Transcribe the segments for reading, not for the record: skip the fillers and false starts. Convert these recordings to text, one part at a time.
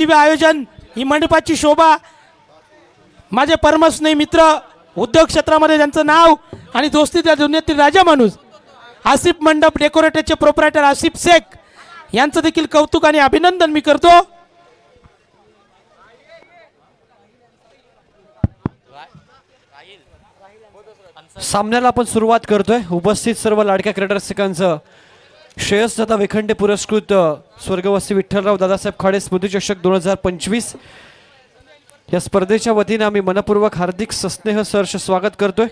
दिव्य आयोजन, ही मंडपाची शोभा, माझे परमस्नेही मित्र, उद्योग क्षेत्रामध्ये ज्यांचं नाव आणि दोस्तीच्या दुनियेतील राजा माणूस आसिफ मंडप डेकोरेटरचे प्रोप्रायटर आसिफ शेख यांचं देखील कौतुक आणि अभिनंदन मी करतो. सामन्याला आपण सुरुवात करतोय. उपस्थित सर्व लाडक्या क्रीडारसिकांचं श्रेयस दादा वेखंडे पुरस्कृत स्वर्गवासी विठ्ठलराव दादासाहेब खाडे स्मृती चषक 2025 या स्पर्धेच्या वतीने आम्ही मनपूर्वक हार्दिक सस्नेह सहर्ष स्वागत करतोय.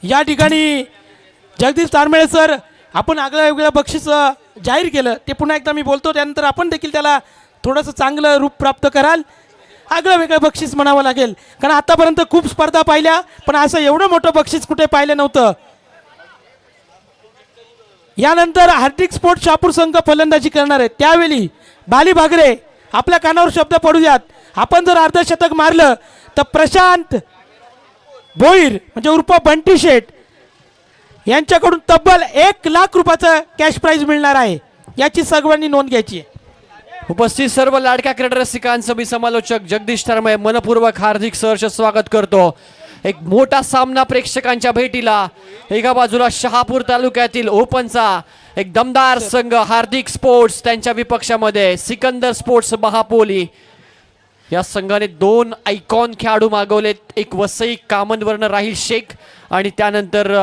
या ठिकाणी जगदीश तारमेळे सर, आपण आगळ्या वेगळ्या बक्षीस जाहीर केलं ते पुन्हा एकदा मी बोलतो, त्यानंतर आपण देखील त्याला थोडंसं चांगलं रूप प्राप्त कराल. आगळं वेगळं बक्षीस म्हणावं लागेल, कारण आतापर्यंत खूप स्पर्धा पाहिल्या पण असं एवढं मोठं बक्षीस कुठे पाहिलं नव्हतं. यानंतर हार्दिक स्पोर्ट्स शहापूर संघ फलंदाजी करणार आहे. त्यावेळी बाली भागरे आपल्या कानावर शब्द पडू द्यात, आपण जर अर्धशतक मारलं तर प्रशांत भोईर म्हणजे उर्फ बंटी शेठ यांच्याकडून तब्बल 1 लाख रुपयाचं कॅश प्राइज मिळणार आहे. याची सर्वांनी नोंद घ्यायची आहे. उपस्थित सर्व लाडक्या क्रीडा रसिकांचं मी समालोचक जगदीश तारमेळे मनपूर्वक हार्दिक सहर्ष स्वागत करतो. एक मोठा सामना प्रेक्षकांच्या भेटीला. एका बाजूला शहापूर तालुक्यातील ओपनचा एक दमदार संघ हार्दिक स्पोर्ट्स, त्यांच्या विपक्षामध्ये सिकंदर स्पोर्ट्स महापोली. या संघाने 2 आयकॉन खेळाडू मागवलेत. एक वसई कामनवर्ण राहिल शेख आणि त्यानंतर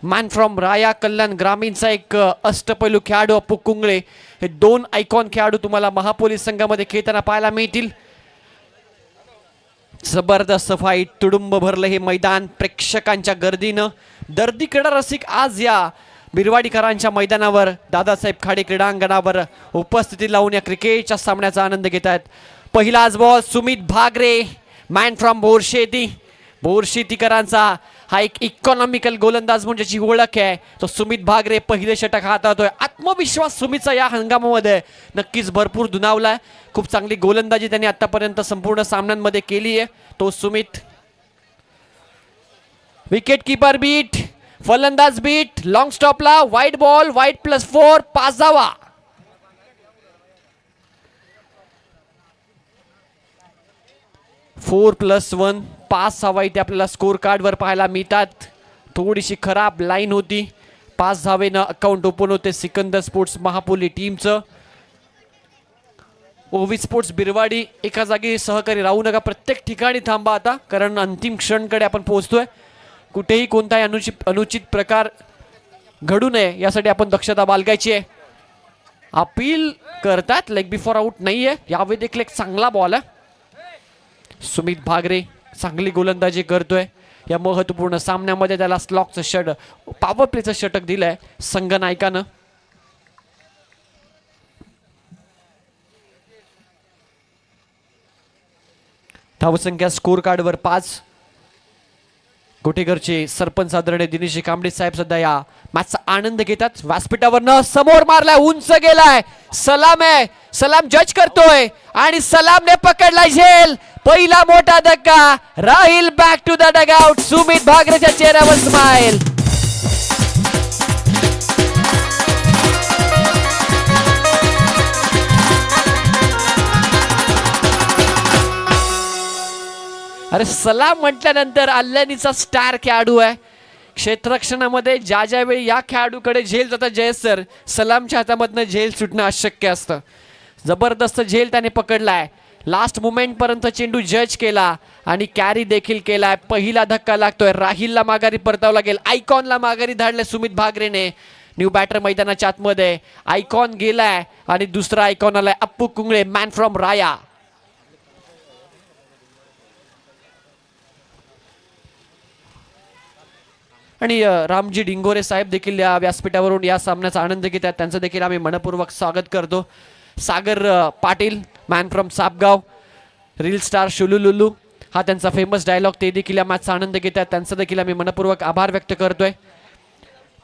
मॅन फ्रॉम राया कल्याण ग्रामीणचा एक अष्टपैलू खेळाडू अप्पू कुंगळे. हे 2 आयकॉन खेळाडू तुम्हाला महापोली संघामध्ये खेळताना पाहायला मिळतील. जबरदस्त फाईट, तुडुंब भरलं हे मैदान प्रेक्षकांच्या गर्दीनं. दर्दी क्रीडा रसिक आज या बिरवाडीकरांच्या मैदानावर दादासाहेब खाडे क्रीडांगणावर उपस्थिती लावून या क्रिकेटच्या सामन्याचा आनंद घेत आहेत. पहिलाच ball Sumit Bhagare, man from बोरशेती. बोरशेतीकरांचा हा एक इकॉनॉमिकल गोलंदाज म्हणजे जी ओळख आहे तो सुमित भागरे पहिले षटक हाताळतोय. आत्मविश्वास सुमितचा या हंगामामध्ये नक्कीच भरपूर दुणावलाय. खूप चांगली गोलंदाजी त्यांनी आतापर्यंत संपूर्ण सामन्यांमध्ये केली आहे. तो सुमित विकेट कीपर बीट, फलंदाज बीट, लॉंग स्टॉपला वाईड बॉल, वाईड +4, 5 धावा. (4+1) 5 धावा इथे आपल्याला स्कोर कार्डवर पाहायला मिळतात. थोडीशी खराब लाईन होती. 5 धावेनं अकाउंट ओपन होते सिकंदर स्पोर्ट्स महापोली टीमचं. ओवी स्पोर्ट्स बिरवाडी एका जागी सहकारी राहू नका, प्रत्येक ठिकाणी थांबा आता, कारण अंतिम क्षणकडे आपण पोहोचतोय. कुठेही कोणताही अनुचित प्रकार घडू नये यासाठी आपण दक्षता बाळगायची आहे. अपील करतात, लेग बिफोर आउट नाहीये. यावेळी देखील एक चांगला बॉल आहे. सुमित भागरे चांगली गोलंदाजी करतोय. या महत्वपूर्ण सामन्यामध्ये त्याला स्लॉकचं षटक, पॉवर प्लेचं षटक दिलंय संघ नायकानं. धावसंख्या स्कोर कार्डवर 5. गोटेघरचे सरपंच आदरणीय दिनेश कांबळे साहेब सध्या या मॅचचा आनंद घेतात. व्यासपीठावरनं समोर मारलाय, उंच गेलाय, सलाम आहे, सलाम जज करतोय आणि सलामने पकडला झेल. पहिला मोठा धक्का. Rahil back to the dugout. Sumit भागरेच्या चेहऱ्यावर स्माइल. अरे सलाम म्हटल्यानंतर अल्लानीचा स्टार खेळाडू आहे. क्षेत्ररक्षणामध्ये ज्या ज्यावेळी या खेळाडूकडे झेल जातात जयेश सर, सलामच्या हातामधनं झेल सुटणं अशक्य असतं. जबरदस्त झेल त्याने पकडलाय. लास्ट मुमेंट पर्यंत चेंडू जज केला आणि कॅरी देखील केलाय. पहिला धक्का लागतोय. राहिलला माघारी परतावं लागेल. आयकॉनला माघारी धाडले सुमित भागरेने. न्यू बॅटर मैदानाच्या आतमध्ये आयकॉन गेलाय आणि दुसरा आयकॉन आलाय अप्पू कुंगळे, मॅन फ्रॉम राया. आणि रामजी डिंगोरे साहेब देखील या व्यासपीठावरून या सामन्याचा आनंद घेतात. त्यांचं देखील आम्ही मनपूर्वक स्वागत करतो. Sagar Patil, man from Sapgaon, reel star शुलुलुलू हा त्यांचा फेमस डायलॉग, ते देखील या मॅचचा आनंद घेतात. त्यांचं देखील आम्ही मनपूर्वक आभार व्यक्त करतोय.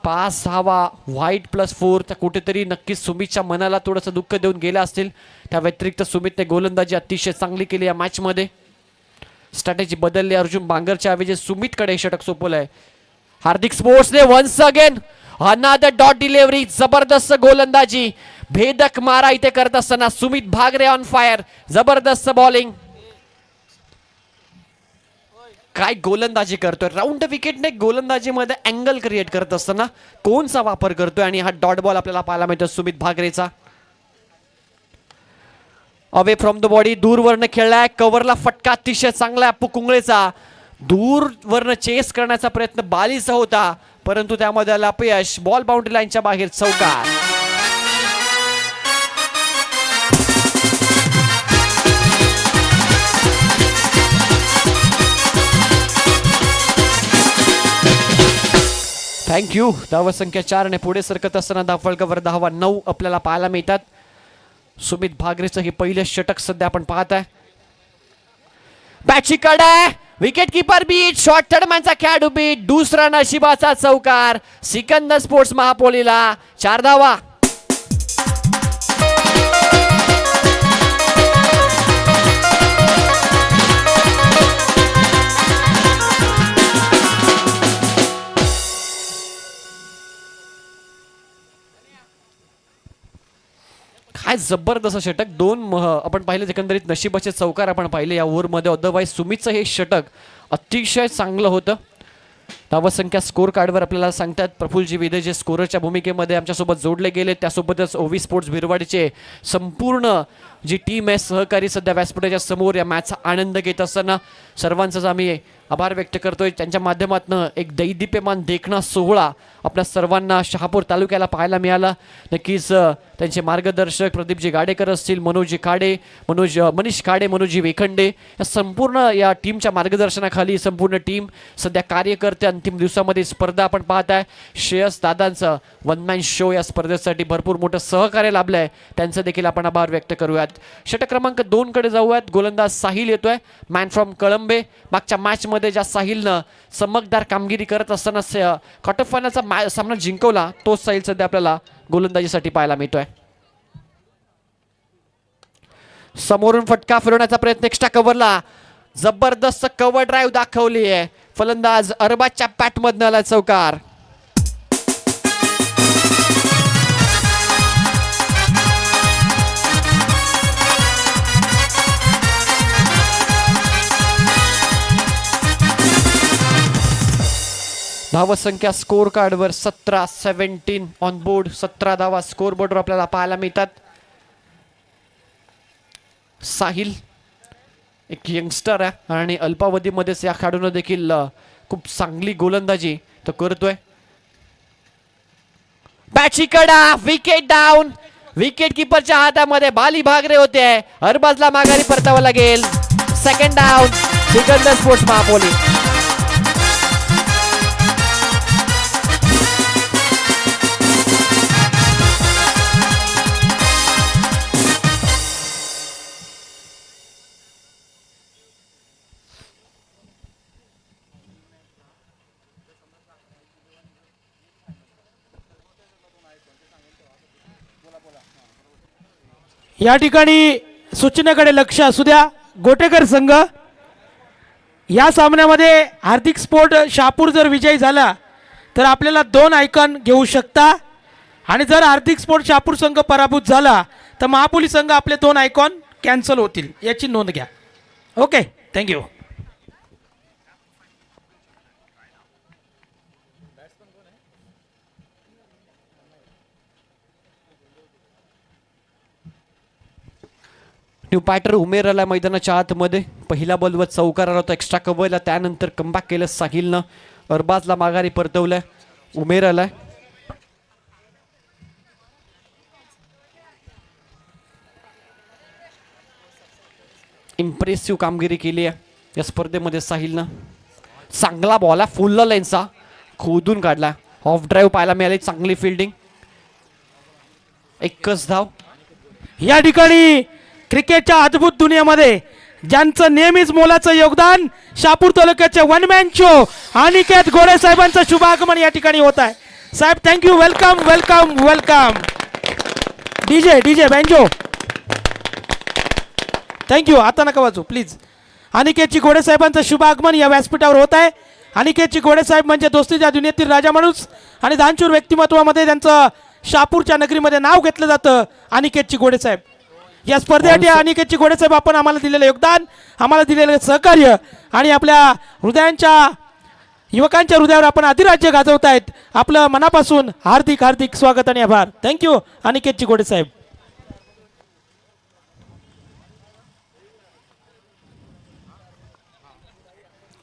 5 धावा, वाईट +4. तर कुठेतरी नक्कीच सुमितच्या मनाला थोडंसं दुःख देऊन गेलं असतील. त्या व्यतिरिक्त सुमितने गोलंदाजी अतिशय चांगली केली या मॅचमध्ये. स्ट्रॅटेजी बदलली. अर्जुन बांगरच्या ऐवजी सुमितकडे षटक सोपवलंय. हार्दिक स्पोर्ट्सने once again another dot delivery. जबरदस्त गोलंदाजी, भेदक मारा इथे करत असताना सुमित भागरे ऑन फायर. जबरदस्त बॉलिंग. काय गोलंदाजी करतोय. राऊंड विकेटने गोलंदाजीमध्ये अँगल क्रिएट करत असताना कोणचा वापर करतोय आणि हा डॉट बॉल आपल्याला पाहायला मिळतो सुमित भागरेचा. अवे फ्रॉम द बॉडी, दूरवरनं खेळलाय. कव्हरला फटका अतिशय चांगला अप्पू कुंगळेचा. दूरवरनं चेस करण्याचा प्रयत्न बालीचा होता, परंतु त्यामध्ये आलं अपयश. बॉल बाउंड्री लाईनच्या बाहेर चौकार. थँक्यू. धावा संख्या 4 आणि पुढे सरकत असताना धावफलकावर धावा 9 आपल्याला पाहायला मिळतात. सुमित भागरेचं हे पहिलं षटक सध्या आपण पाहत आहे. बॅटची कड आहे. विकेट कीपर बीट, शॉर्ट थर्डमॅनचा खेळाडू बीट. दुसरा नशिबाचा चौकार. सिकंदर स्पोर्ट्स महापोलीला 4 धावा. काय जबरदस्त षटक. आपण पाहिले एकंदरीत नशिबाचे चौकार आपण पाहिले या ओव्हरमध्ये. अदरवाईज सुमितचं हे षटक अतिशय चांगलं होतं. धावा संख्या स्कोर कार्डवर आपल्याला सांगतात प्रफुल्लजी विदे जे स्कोररच्या भूमिकेमध्ये आमच्यासोबत जोडले गेले. त्यासोबतच ओवी स्पोर्ट्स भिरवाडीचे संपूर्ण जी टीम आहे सहकारी सध्या व्यासपीठाच्या समोर या मॅचचा आनंद घेत असताना सर्वांचाच आम्ही आभार व्यक्त करतोय. त्यांच्या माध्यमातून एक दैदिप्यमान देखणा सोहळा आपल्या सर्वांना शहापूर तालुक्याला पाहायला मिळाला. नक्कीच त्यांचे मार्गदर्शक प्रदीपजी गाडेकर असतील, मनोजी खाडे, मनीष खाडे, मनोजी वेखंडे या संपूर्ण या टीमच्या मार्गदर्शनाखाली संपूर्ण टीम सध्या कार्य करते. अंतिम दिवसामध्ये स्पर्धा आपण पाहत आहे. श्रेयस दादांचं वन मॅन शो या स्पर्धेसाठी भरपूर मोठं सहकार्य लाभलं आहे. त्यांचं देखील आपण आभार व्यक्त करूयात. षटक क्रमांक 2 कडे जाऊयात. गोलंदाज साहिल येतोय, मॅन फ्रॉम कळंबे. मागच्या मॅच मध्ये ज्या साहिलनं चमकदार कामगिरी करत असताना क्वार्टर फायनलचा सामना जिंकवला, तोच साहिल सध्या आपल्याला गोलंदाजीसाठी पाहायला मिळतोय. समोरून फटका फिरवण्याचा प्रयत्न एक्स्ट्रा कव्हरला. जबरदस्त कव्हर ड्राईव्ह दाखवली आहे. फलंदाज अरबाजच्या पॅट मधनं आला चौकार. धावा संख्या स्कोर कार्डवर 17-17 ऑन बोर्ड. 17 धावा स्कोर बोर्डवर आपल्याला पाहायला मिळतात. साहिल एक यंगस्टर आहे आणि अल्पावधीमध्येच या खेळाडूनं देखील खूप चांगली गोलंदाजी तो करतोय. बॅटची कडा, विकेट डाऊन. विकेट किपरच्या हातामध्ये बाली भागरे होते. अरबाजला माघारी परतावं लागेल. Second down. Sikandar sports Mahapoli. या ठिकाणी सूचनेकडे लक्ष असू द्या. गोटेकर संघ या सामन्यामध्ये हार्दिक स्पोर्ट शहापूर जर विजयी झाला तर आपल्याला 2 आयकॉन घेऊ शकता आणि जर हार्दिक स्पोर्ट शहापूर संघ पराभूत झाला तर महापोली संघ आपले 2 आयकॉन कॅन्सल होतील, याची नोंद घ्या. Okay, thank you. न्यू पॅटर उमेर आला मैदानाच्या आतमध्ये. पहिला बॉलवर चौकार आला होता एक्स्ट्रा कव्हरला. त्यानंतर कमबॅक केलं साहिलनं. अरबाजला माघारी परतवलंय. उमेर आलाय. इम्प्रेसिव्ह कामगिरी केली आहे या स्पर्धेमध्ये साहिलनं. चांगला बॉल आहे, फुल लाईनचा खोदून काढला. ऑफ ड्राईव्ह पाहायला मिळाली. चांगली फिल्डिंग. एकच धाव. या ठिकाणी क्रिकेटच्या अद्भुत दुनियामध्ये ज्यांचं नेहमीच मोलाचं योगदान शहापूर तालुक्याचे one man show Aniket Gore साहेबांचं शुभ आगमन या ठिकाणी होत आहे. साहेब thank you. Welcome welcome welcome. DJ banjo thank you. आता नका वाजू प्लीज. अनिकेतची घोडे साहेबांचं शुभ आगमन या व्यासपीठावर होत आहे. अनिकेतची घोडे साहेब म्हणजे दोस्तीच्या दुनियेतील राजा माणूस आणि दानशूर व्यक्तिमत्वामध्ये त्यांचं शहापूरच्या नगरीमध्ये नाव घेतलं जातं. अनिकेतची घोडे साहेब या स्पर्धेसाठी अनिकेतची घोडे साहेब आपण आम्हाला दिलेलं योगदान, आम्हाला दिलेलं सहकार्य आणि आपल्या हृदयांच्या युवकांच्या हृदयावर आपण अधिराज्य गाजवतायत. आपलं मनापासून हार्दिक हार्दिक स्वागत आणि आभार. थँक्यू अनिकेतची घोडे साहेब.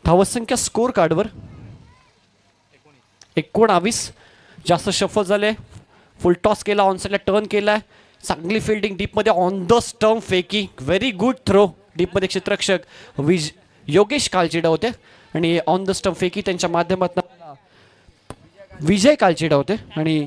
धावसंख्या स्कोर कार्डवर 19. जास्त शफल झाले. फुल टॉस केला, ऑनसाईडला टर्न केलाय. चांगली फिल्डिंग डीपमध्ये ऑन द स्टंप फेकी. Very good throw. डीपमध्ये क्षेत्ररक्षक योगेश कालचिडा होते आणि ऑन द स्टंप फेकी त्यांच्या माध्यमातून विजय कालचिडा होते. आणि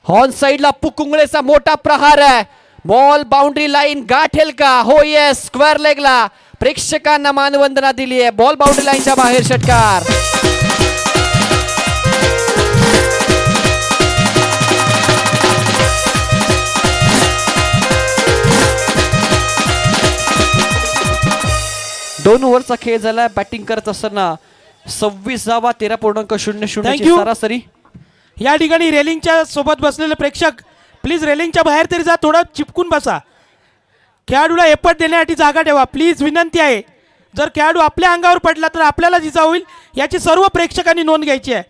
ऑन साइडला पुकुंगळेचा मोठा प्रहार आहे. बॉल बाउंड्री लाईन गाठेल का? हो येस, स्क्वेअर लेगला प्रेक्षकांना मानवंदना दिली आहे. बॉल बाउंड्री लाईनच्या बाहेर षटकार. दोन ओव्हरचा खेळ झाला. बॅटिंग करत असताना 26 धावा 13.00 सरासरी. या ठिकाणी रेलिंगच्या सोबत बसलेले प्रेक्षक प्लीज रेलिंगच्या बाहेर तरी जा, थोडं चिपकून बसा. खेळाडूला एफर्ट देण्यासाठी जागा ठेवा प्लीज, विनंती आहे. जर खेळाडू आपल्या अंगावर पडला तर आपल्याला जिजा होईल याची सर्व प्रेक्षकांनी नोंद घ्यायची आहे.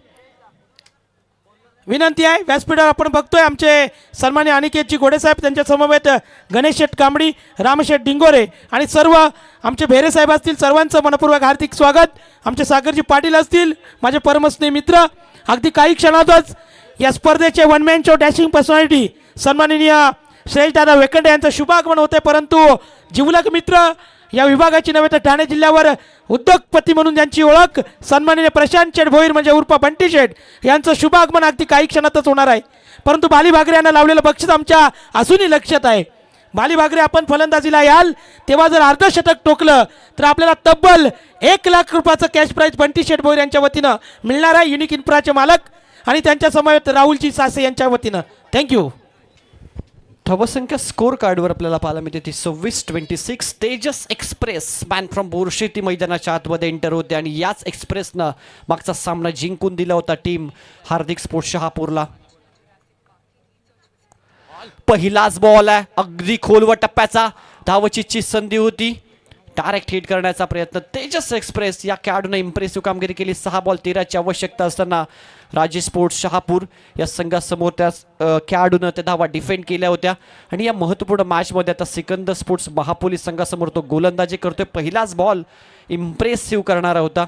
विनंती आहे. व्यासपीठावर आपण बघतोय आमचे सन्मान्य अनिकेतजी घोडे साहेब, त्यांच्या समवेत गणेश शेठ कांबडी, रामशेठ डिंगोरे आणि सर्व आमचे भेरे साहेब असतील. सर्वांचं मनपूर्वक हार्दिक स्वागत. आमचे सागरजी पाटील असतील, माझे परमस्नेही मित्र. अगदी काही क्षणातच या स्पर्धेचे one man show dashing personality सन्माननीय श्रेयसदादा वेकंडे यांचं शुभागमन होते. परंतु जिवलग मित्र या विभागाची नव्हे तर ठाणे जिल्ह्यावर उद्योगपती म्हणून ज्यांची ओळख सन्माननीय प्रशांत शेठ भोईर म्हणजे उर्फ बंटी शेठ यांचं शुभागमन अगदी काही क्षणातच होणार आहे. परंतु बाली भागरे यांना लावलेलं बक्षीस आमच्या अजूनही लक्षात आहे. बाली भागरे, आपण फलंदाजीला याल तेव्हा जर अर्धशतक टोकलं तर आपल्याला तब्बल 1 लाख रुपयाचं कॅश प्राईज बंटी शेठ भोईर यांच्या वतीनं मिळणार आहे. युनिक इन्फ्राचे मालक आणि त्यांच्या समवेत राहुलजी सासे यांच्या वतीनं. थँक्यू. धावसंख्या स्कोर कार्डवर आपल्याला पाहायला मिळते ती 26-26. तेजस एक्सप्रेस मॅन फ्रॉम बोरशेती मैदानाच्या आतमध्ये एंटर होते आणि याच एक्सप्रेसनं मागचा सामना जिंकून दिला होता टीम हार्दिक स्पोर्ट्स शहापूरला. पहिलाच बॉल आहे, अगदी खोलवर टप्प्याचा. धावचीची संधी होती, डायरेक्ट हिट करण्याचा प्रयत्न. तेजस एक्सप्रेस या खेळाडूने इम्प्रेसिव्ह कामगिरी केली. 6 बॉल 13ची आवश्यकता असताना राजे स्पोर्ट्स शहापूर या संघासमोर त्या खेळाडूनं त्या धावा डिफेंड केल्या होत्या. आणि या महत्त्वपूर्ण मॅचमध्ये आता सिकंदर स्पोर्ट्स महापोलीस संघासमोर तो गोलंदाजी करतोय. पहिलाच बॉल इम्प्रेसिव्ह करणारा होता.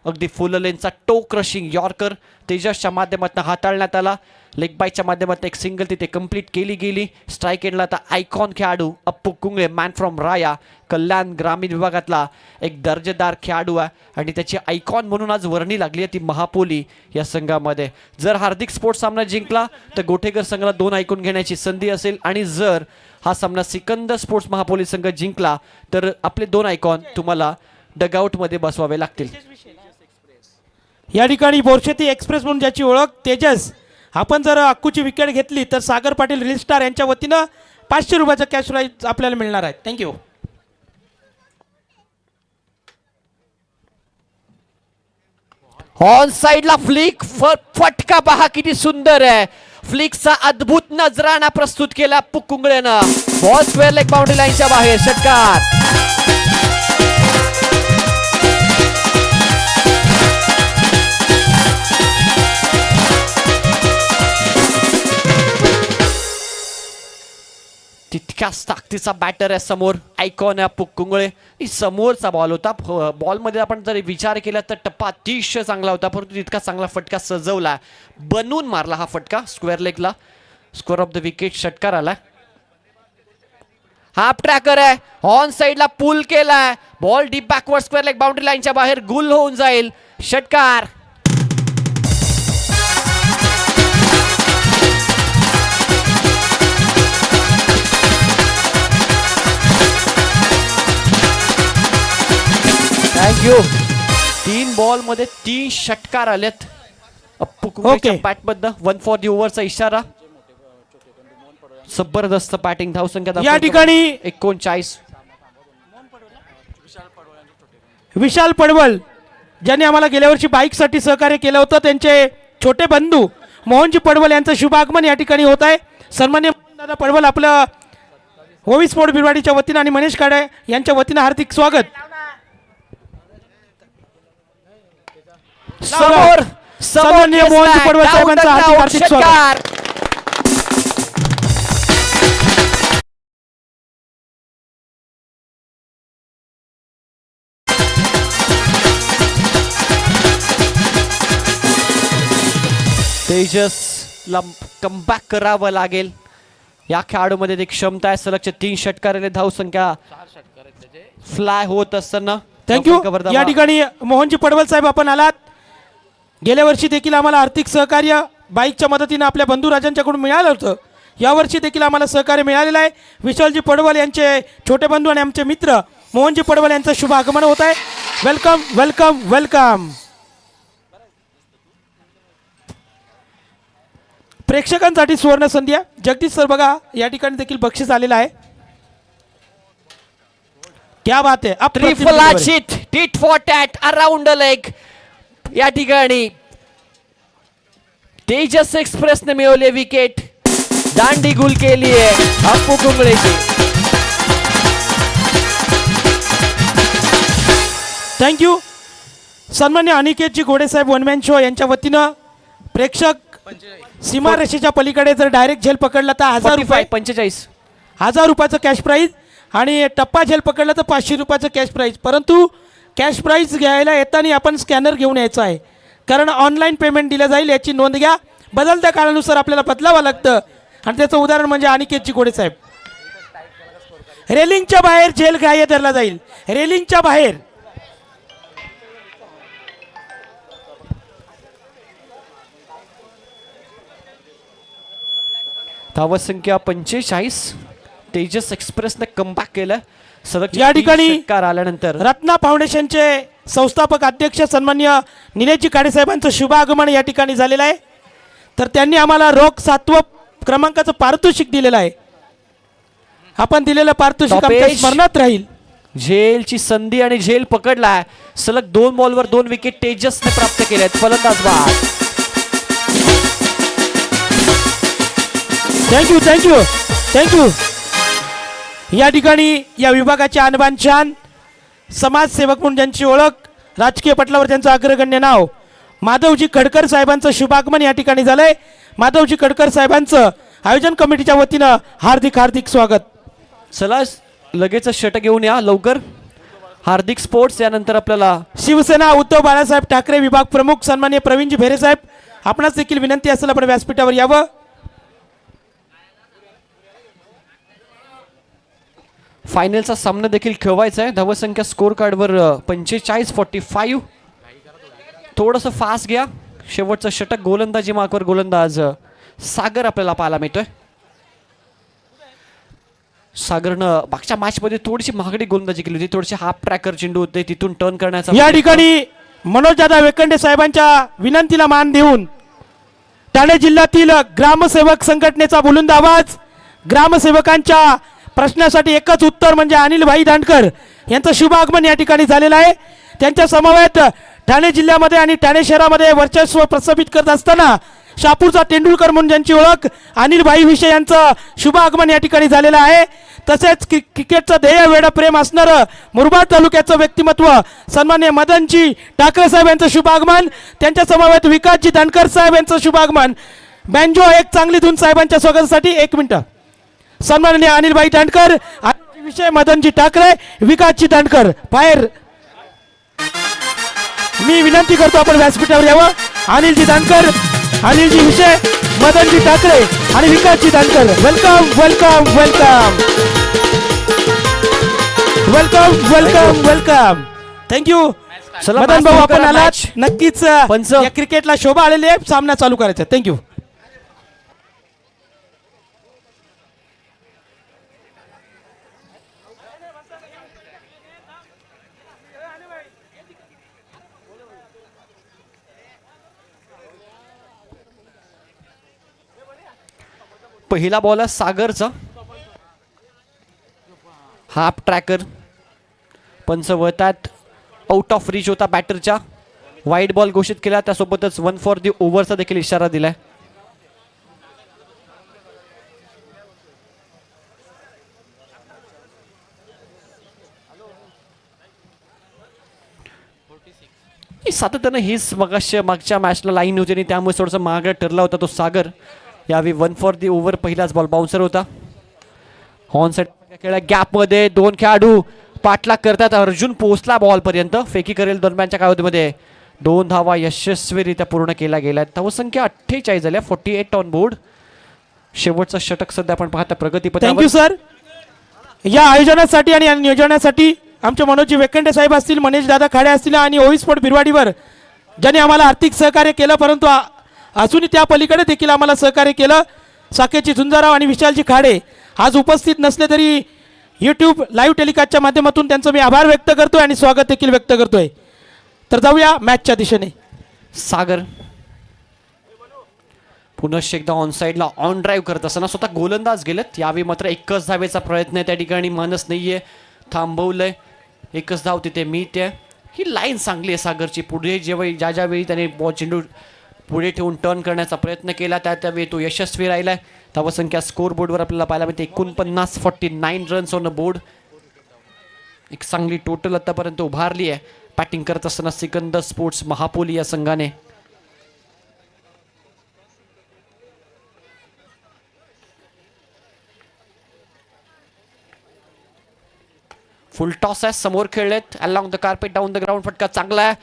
अगदी फुल लेनचा टो क्रशिंग यॉर्कर तेजसच्या माध्यमातून हाताळण्यात आला. लेग बायच्या माध्यमातून एक सिंगल तिथे कंप्लीट केली गेली. स्ट्राईक एंडला आता आयकॉन खेळाडू अप्पू कुंगळे मॅन फ्रॉम राया कल्याण ग्रामीण विभागातला एक दर्जेदार खेळाडू आहे आणि त्याची आयकॉन म्हणून आज वर्णी लागली आहे ती महापोली या संघामध्ये. जर हार्दिक स्पोर्ट्स सामना जिंकला तर गोठेकर संघाला 2 आयकॉन घेण्याची संधी असेल आणि जर हा सामना सिकंदर स्पोर्ट्स महापोली संघ जिंकला तर आपले 2 आयकॉन तुम्हाला डगआउटमध्ये बसवावे लागतील. या ठिकाणी बोरशेती एक्सप्रेस म्हणून ज्याची ओळख तेजस, आपण जर अक्कूची विकेट घेतली तर सागर पाटील रील स्टार यांच्या वतीनं 500 रुपयाचं कॅश प्राईज आपल्याला मिळणार आहे. थँक्यू. ऑन साइडला फ्लिक फटका पहा किती सुंदर आहे. फ्लिकचा अद्भुत नजराणा प्रस्तुत केला पुकुंगळेनं. बॉल स्क्वेअर लेग बाउंड्री लाईनच्या बाहेर षटकार. तितक्याच ताकदीचा बॅटर आहे समोर आयकॉन आहे पुकुंगळे. समोरचा बॉल होता. बॉलमध्ये आपण जर विचार केला तर टप्पा अतिशय चांगला होता, परंतु तितका चांगला फटका सजवला, बनवून मारला हा फटका स्क्वेअर लेगला. स्कोर ऑफ द विकेट षटकार आला. हाफ ट्रॅकर आहे, ऑन साइडला पुल केलाय. Ball deep backward square leg boundary लाईनच्या बाहेर गुल होऊन जाईल. षटकार. थँक्यू. 3 बॉल मध्ये 3 षटकार आलेत. अप्पू कुंबळेच्या Okay. बॅट मधनं 1 फॉर दी ओव्हरचा इशारा. जबरदस्त बॅटिंग. धावसंख्या या दाखवतो ठिकाणी 39. विशाल पडवल ज्यांनी आम्हाला गेल्या वर्षी बाईकसाठी सहकार्य केलं होतं, त्यांचे छोटे बंधू मोहनजी पडवल यांचं शुभ आगमन या ठिकाणी होत आहे. सन्मान्य दादा पडवल आपलं ओवी स्पोर्ट बिरवाडीच्या वतीनं आणि मनीष काळे यांच्या वतीनं हार्दिक स्वागत. समोर सन्माननीय मोहनजी पडवल साहेबांचं हार्दिक हार्दिक स्वागत. तेजसला कमबॅक करावं लागेल. या खेळाडूमध्ये एक क्षमता आहे. सलगचे 3 षटकाराने धावसंख्या फ्लाय होत असताना. थँक्यू. या ठिकाणी मोहनजी पडवल साहेब आपण आलात. गेल्या वर्षी देखील आम्हाला आर्थिक सहकार्य बाईकच्या मदतीनं आपल्या बंधू राजांच्याकडून मिळालं होतं. यावर्षी देखील आम्हाला सहकार्य मिळालेलं आहे. विशालजी पडवल यांचे छोटे बंधू आणि आमचे मित्र मोहनजी पडवल यांचं शुभ आगमन होत आहे. Welcome welcome welcome. प्रेक्षकांसाठी सुवर्ण संधी आहे. जगदीश सर बघा या ठिकाणी देखील बक्षीस आलेलं आहे. क्या बात आहे. ट्रिपल आचित tit for tat around the leg. या ठिकाणी तेजस एक्सप्रेसने मिळवले विकेट. दांडी गुल केली आहे अप्पू कुंबळेची. थँक्यू. सन्मान्य अनिकेतजी घोडे साहेब वनमॅन शो यांच्या वतीनं प्रेक्षक सीमारेषेच्या पलीकडे जर डायरेक्ट झेल पकडला तर 1000 रुपये 45 1000 रुपयाचं कॅश प्राईज आणि टप्पा झेल पकडला तर 500 रुपयाचं कॅश प्राईज. परंतु कॅश प्राईज घ्यायला येताना आपण स्कॅनर घेऊन यायचं आहे, कारण ऑनलाईन पेमेंट दिलं जाईल याची नोंद घ्या. बदलत्या काळानुसार आपल्याला बदलावं लागतं आणि त्याचं उदाहरण म्हणजे अनिकेतजी घोडे साहेब. रेलिंगच्या बाहेर झेल ग्राह्य धरला जाईल. रेलिंगच्या बाहेर. धावसंख्या 45. तेजस एक्सप्रेसने कमबॅक केलं. सलग या ठिकाणी षटकार आल्यानंतर रत्ना फाउंडेशनचे संस्थापक अध्यक्ष सन्मान्य निलेशजी काळे साहेबांचं शुभ आगमन या ठिकाणी झालेलं आहे. तर त्यांनी आम्हाला रोख 7व क्रमांकाचं पारितोषिक दिलेलं आहे. आपण दिलेलं पारितोषिक आमच्या स्मरणात राहील. झेलची संधी आणि झेल पकडलाय. सलग 2 बॉलवर 2 विकेट तेजसने प्राप्त केल्यात. फलंदाज बाद. Thank you thank you thank you. या ठिकाणी या विभागाचे आणबान शान समाजसेवक म्हणून ज्यांची ओळख, राजकीय पटलावर त्यांचं अग्रगण्य नाव माधवजी खडकर साहेबांचं शुभागमन या ठिकाणी झालंय. माधवजी खडकर साहेबांचं आयोजन कमिटीच्या वतीनं हार्दिक हार्दिक स्वागत. चला लगेच षटक घेऊन या लवकर. हार्दिक स्पोर्ट्स यानंतर आपल्याला शिवसेना उद्धव बाळासाहेब ठाकरे विभाग प्रमुख सन्मान्य प्रवीणजी भेरे साहेब आपणास देखील विनंती असेल आपण व्यासपीठावर यावं. फायनलचा सामना देखील खेळवायचा आहे. धावसंख्या स्कोर कार्डवर 45-45. थोडंसं फास्ट घ्या. शेवटचं षटक गोलंदाजी मार्कवर गोलंदाज सागर आपल्याला पाहायला मिळतोय. सागरनं मागच्या मॅचमध्ये थोडीशी महागडी गोलंदाजी केली होती. थोडीशी हाफ ट्रॅकर चेंडू होते तिथून टर्न करण्याचा या ठिकाणी मनोजदादा वेकंडे साहेबांच्या विनंतीला मान देऊन ठाणे जिल्ह्यातील ग्रामसेवक संघटनेचा बुलंद आवाज, ग्रामसेवकांच्या प्रश्नासाठी एकच उत्तर म्हणजे अनिलभाई दांडकर यांचं शुभ आगमन या ठिकाणी झालेलं आहे. त्यांच्या समवेत ठाणे जिल्ह्यामध्ये आणि ठाणे शहरामध्ये वर्चस्व प्रस्थापित करत असताना शहापूरचा तेंडुलकर म्हणून ज्यांची ओळख अनिलभाई विषय यांचं शुभ आगमन या ठिकाणी झालेलं आहे. तसेच क्रिकेटचं ध्येय वेड प्रेम असणारं मुरबाड तालुक्याचं व्यक्तिमत्व सन्मान्य मदनजी ठाकरे साहेब यांचं शुभ आगमन. त्यांच्या समवेत विकासजी दांडकर साहेब यांचं शुभ आगमन. बँजो एक चांगली धून साहेबांच्या स्वागतासाठी 1 मिनिट. सन्माननीय अनिलभाई दांडकर, विषय मदनजी ठाकरे, विकासजी दांडकर बाहेर. मी विनंती करतो आपण व्यासपीठावर यावं. अनिलजी दांडकर, अनिलजी विषय, मदनजी ठाकरे आणि विकासजी Dandkar. Welcome welcome welcome welcome welcome welcome. Thank you Madan भाऊ आपण आलात. नक्कीच या क्रिकेटला शोभा आलेली आहे. सामना चालू करायचा. थँक्यू. पहिला बॉल आहे सागरचा, हाफ ट्रॅकर, पंच वळतात, आउट ऑफ रीच होता बॅटरच्या, वाईड बॉल घोषित केला, त्यासोबतच 1 फॉर दी ओव्हरचा देखील इशारा दिलाय. सातत्यानं हीच मागच्या मॅचला लाईन होती आणि त्यामुळे थोडंसं मागं ठरला होता तो सागर. यावेळी 1 फॉर दी ओव्हर, पहिलाच बॉल बाउन्सर होता. ऑन साइड खेळा, गॅपमध्ये 2 खेळाडू पाठलाग करतात. अर्जुन पोहोचला बॉल पर्यंत, फेकी करेल दरम्यानच्या कालावधीमध्ये 2 धावा यशस्वीरित्या पूर्ण केल्या गेल्या. धावसंख्या 48 झाल्या, 48 ऑन बोर्ड. शेवटचं षटक सध्या आपण पाहता प्रगतीपथावर. Thank you sir. या आयोजनासाठी आणि या नियोजनासाठी आमचे मनोजी वेकंडे साहेब असतील, मनीष दादा खाडे असतील आणि ओही स्पोर्ट बिरवाडीवर ज्यांनी आम्हाला आर्थिक सहकार्य केलं, परंतु अजूनही त्या पलीकडे देखील आम्हाला सहकार्य केलं. साकेची झुंजाराव आणि विशालजी खाडे आज उपस्थित नसले तरी यूट्यूब लाईव्ह टेलिकास्टच्या माध्यमातून त्यांचं मी आभार व्यक्त करतोय आणि स्वागत देखील व्यक्त करतोय. तर जाऊया मॅचच्या दिशेने. सागर पुनश्च एकदा ऑन साईडला ऑन ड्राईव्ह करत असताना स्वतः गोलंदाज गेलेत. यावेळी मात्र एकच धावेचा प्रयत्न आहे, त्या ठिकाणी मानस नाहीये, थांबवलंय. एकच धाव तिथे मिळते. ही लाईन चांगली आहे सागरची. पुढे जेव्हा ज्यावेळी त्याने बॉल चेंडू पुढे ठेवून टर्न करण्याचा प्रयत्न केला त्यावेळी तो यशस्वी राहिलाय. धावसंख्या स्कोर बोर्डवर आपल्याला पाहायला मिळते 49, 49 रन्स ऑन बोर्ड. एक चांगली टोटल आतापर्यंत उभारली आहे बॅटिंग करत असताना सिकंदर स्पोर्ट्स महापोली या संघाने. फुल टॉस आहे, समोर खेळलेत, along the carpet down the ground. फटका चांगला आहे.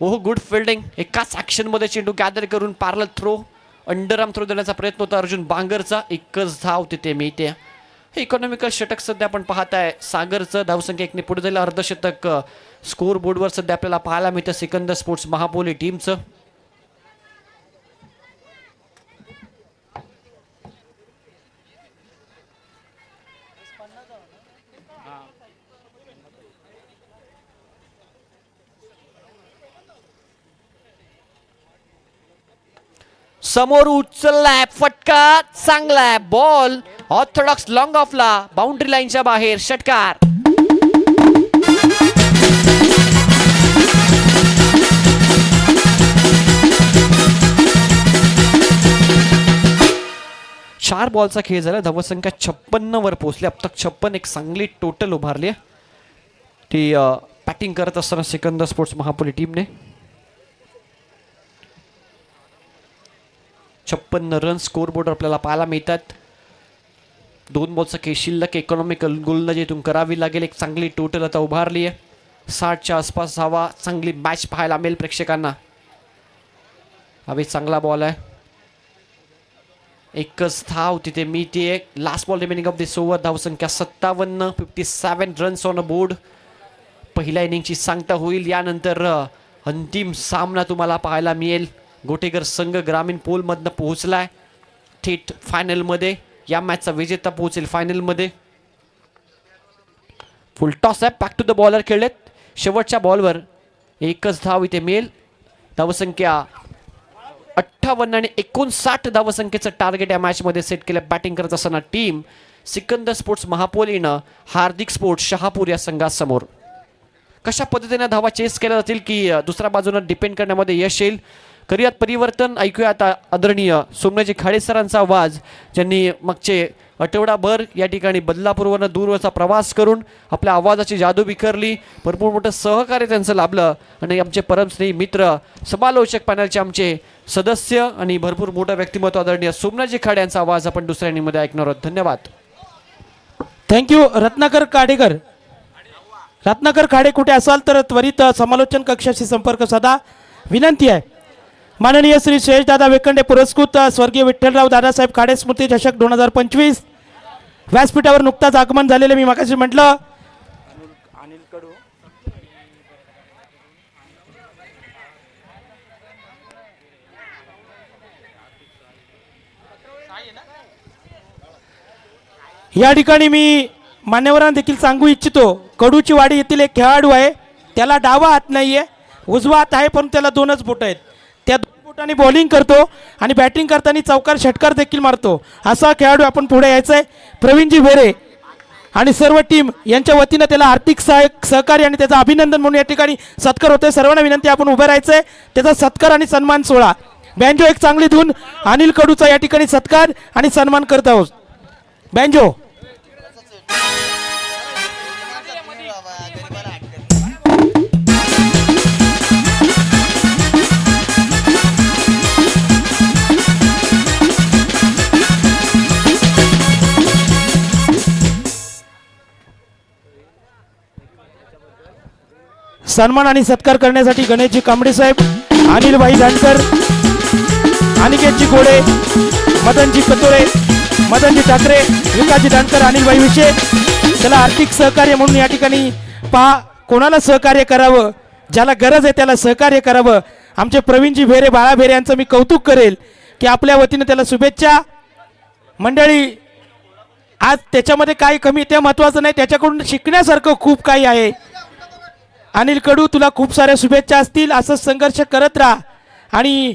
Oh, good fielding. एकाच ऍक्शन मध्ये चेंडू गॅदर करून parallel throw, under arm throw देण्याचा प्रयत्न होता अर्जुन बांगरचा. एकच धाव तिथे मिळते. हे इकॉनॉमिकल षटक सध्या आपण पाहताय सागरचं. धावसंख्या 1ने पुढे जायला अर्धशतक स्कोर बोर्डवर सध्या आपल्याला पाहायला मिळतं सिकंदर स्पोर्ट्स महापोली टीमचं. समोर उचललाय, फटका चांगलाय, बॉल ऑर्थोडॉक्स लॉंग ऑफला, बाउंड्री लाईनच्या बाहेर, षटकार. चार बॉलचा खेळ झाला. धावसंख्या 56 वर पोहोचली. अब तक 56, एक चांगली टोटल उभारली ती बॅटिंग करत असताना सिकंदर स्पोर्ट्स महापोली टीमने. 56 रन स्कोर बोर्ड आपल्याला पाहायला मिळतात. 2 बॉलचा खेळ शिल्लक. इकॉनॉमिकल गोलंदाजीतून करावी लागेल. एक चांगली टोटल आता उभारली आहे. 60च्या आसपास हवा चांगली मॅच पाहायला मिळेल प्रेक्षकांना. हवी चांगला बॉल आहे. एकच धाव तिथे मिळते. Last ball remaining of this over. धावसंख्या 57, 57 रन्स ऑन बोर्ड. पहिल्या इनिंगची सांगता होईल. यानंतर अंतिम सामना तुम्हाला पाहायला मिळेल. गोटेकर संघ ग्रामीण पोलमधनं पोहोचलाय थेट फायनलमध्ये. या मॅचचा विजेता पोहोचेल फायनलमध्ये. फुल टॉस आहे. बॅक टू द बॉलर खेळलेत. शेवटच्या बॉलवर एकच धाव इथे मिळेल. धावसंख्या 58 आणि 59 धावसंख्येचं टार्गेट या मॅचमध्ये सेट केलं. बॅटिंग करत असताना टीम सिकंदर स्पोर्ट्स महापोलीनं हार्दिक स्पोर्ट्स शहापूर या संघासमोर. कशा पद्धतीने धावा चेस केल्या जातील की दुसऱ्या बाजूने डिपेंड करण्यामध्ये यश येईल. करूयात परिवर्तन. ऐकूया आता आदरणीय सोमनाथजी खाडे सरांचा आवाज, ज्यांनी मागचे आठवडाभर या ठिकाणी बदलापूरवरनं दूरवरचा प्रवास करून आपल्या आवाजाची जादू बिखरली. भरपूर मोठं सहकार्य त्यांचं लाभलं आणि आमचे परमस्नेही मित्र समालोचक पॅनलचे आमचे सदस्य आणि भरपूर मोठं व्यक्तिमत्व आदरणीय सोमनाथजी खाडे यांचा आवाज आपण दुसऱ्या इनिंगमध्ये ऐकणार आहोत. धन्यवाद. थँक्यू. रत्नाकर काडेकर. रत्नाकर खाडे कुठे असाल तर त्वरित समालोचन कक्षाशी संपर्क साधा. विनंती आहे. माननीय श्री शेषदादा वेकंडे पुरस्कृत स्वर्गीय विठ्ठलराव दादासाहेब खाडे स्मृती चषक 2025 व्यासपीठावर नुकताच आगमन झालेले मी मागाशी म्हटलं. या ठिकाणी मी मान्यवरांना देखील सांगू इच्छितो, कडूची वाडी येथील एक खेळाडू आहे, त्याला डावा हात नाहीये, उजवा हात आहे पण त्याला 2च बोट आहेत. त्या 2 बोटाने बॉलिंग करतो आणि बॅटिंग करताना चौकार षटकार देखील मारतो असा खेळाडू आपण पुढे यायचा आहे. प्रवीणजी भेरे आणि सर्व टीम यांच्या वतीनं त्याला आर्थिक सहकार्य आणि त्याचं अभिनंदन म्हणून या ठिकाणी सत्कार होतोय. सर्वांना विनंती आपण उभं राहायचंय. त्याचा सत्कार आणि सन्मान सोहळा बँजो एक चांगली धून अनिल कडूचा या ठिकाणी सत्कार आणि सन्मान करत आहोत. बँजो सन्मान आणि सत्कार करण्यासाठी गणेशजी कांबळे साहेब, अनिलभाई दानकर, अनिकेतजी गोडे, मदनजी कतोरे, मदनजी ठाकरे, विकासजी दानकर, अनिलभाई विषय त्याला आर्थिक सहकार्य म्हणून या ठिकाणी पहा कोणाला सहकार्य करावं, ज्याला गरज आहे त्याला सहकार्य करावं. आमचे प्रवीणजी भेरे, बाळा भेरे यांचं मी कौतुक करेल की आपल्या वतीनं त्याला शुभेच्छा. मंडळी आज त्याच्यामध्ये काही कमी ते महत्त्वाचं नाही, त्याच्याकडून शिकण्यासारखं खूप काही आहे. अनिल कडू तुला खूप साऱ्या शुभेच्छा असतील. असंच संघर्ष करत राहा आणि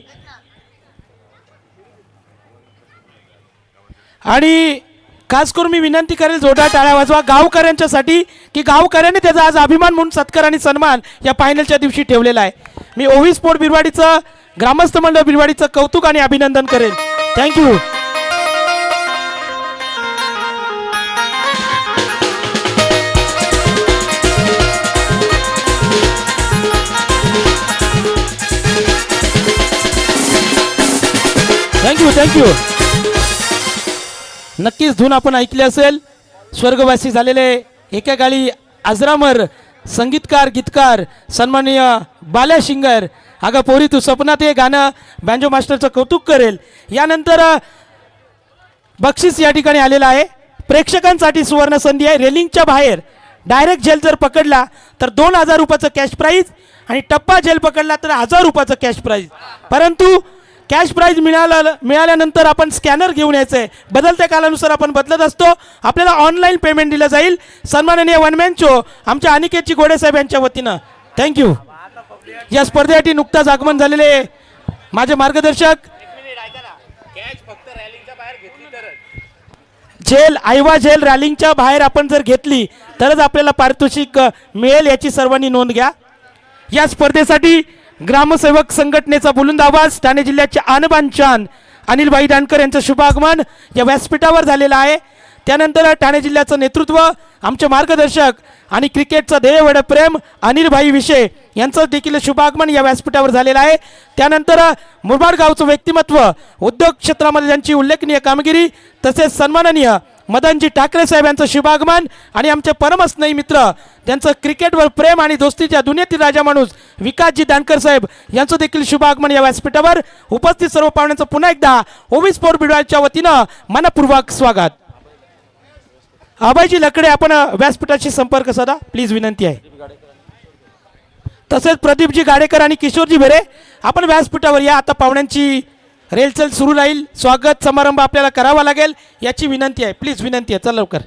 खास करून मी विनंती करेल जोरदार टाळ्या वाजवा गावकऱ्यांच्यासाठी की गावकऱ्यांनी त्याचा आज अभिमान म्हणून सत्कार आणि सन्मान या फायनलच्या दिवशी ठेवलेला आहे. मी ओव्ही स्पोर्ट बिरवाडीचं ग्रामस्थ मंडळ बिरवाडीचं कौतुक आणि अभिनंदन करेल. थँक्यू. Thank you thank you. नक्कीच धून आपण ऐकली असेल. स्वर्गवासी झालेले एकेकाळी अजरामर संगीतकार गीतकार सन्माननीय बाल्या शिंगर. अगं पोरी तू स्वप्नात हे गाणं बँजो मास्टरचं कौतुक करेल. यानंतर बक्षीस या ठिकाणी आलेलं आहे. प्रेक्षकांसाठी सुवर्ण संधी आहे. रेलिंगच्या बाहेर डायरेक्ट जेल जर पकडला तर 2000 रुपयाचं कॅश प्राईज आणि टप्पा जेल पकडला तर 1000 रुपयाचं कॅश प्राईज. परंतु कॅश प्राईज मिळाल्यानंतर आपण स्कॅनर घेऊन यायचं आहे. बदलत्या कालानुसार आपण बदलत असतो. आपल्याला ऑनलाईन पेमेंट दिलं जाईल. सन्माननीय वनमॅन शो आमच्या अनिकेतजी गोडे साहेब यांच्या वतीनं थँक्यू. या स्पर्धेसाठी नुकताच आगमन झालेले माझे मार्गदर्शक जेल आयवा जेल रॅलिंगच्या बाहेर आपण जर घेतली तरच आपल्याला पारितोषिक मिळेल याची सर्वांनी नोंद घ्या. या स्पर्धेसाठी ग्रामसेवक संघटनेचा बुलंद आवाज ठाणे जिल्ह्याचे आणबान शान अनिलभाई दानकर यांचं शुभ आगमन या व्यासपीठावर झालेलं आहे. त्यानंतर ठाणे जिल्ह्याचं नेतृत्व आमचे मार्गदर्शक आणि क्रिकेटचा ध्येयवड प्रेम अनिलभाई विषय यांचं देखील शुभ आगमन या व्यासपीठावर झालेलं आहे. त्यानंतर मुरबाड गावचं व्यक्तिमत्व उद्योग क्षेत्रामध्ये त्यांची उल्लेखनीय कामगिरी तसेच सन्माननीय मदनजी ठाकरे साहेब यांचं शुभागमन आणि आमचे परमस्नेही मित्र त्यांचं क्रिकेटवर प्रेम आणि दोस्तीच्या दुनियेतील राजा माणूस विकासजी दानकर साहेब यांचं देखील शुभागमन या व्यासपीठावर. उपस्थित सर्व पाहुण्यांचं पुन्हा एकदा ओव्ही स्पोर्ट बिडवाडच्या वतीनं मनपूर्वक स्वागत. अभयजी लकडे आपण व्यासपीठाशी संपर्क साधा प्लीज विनंती आहे. तसेच प्रदीपजी गाडेकर आणि किशोरजी भेरे आपण व्यासपीठावर या. आता पाहुण्यांची रेलचल सुरू राहील. स्वागत समारंभ आपल्याला करावा लागेल याची विनंती आहे. प्लीज विनंती आहे. चल लवकर.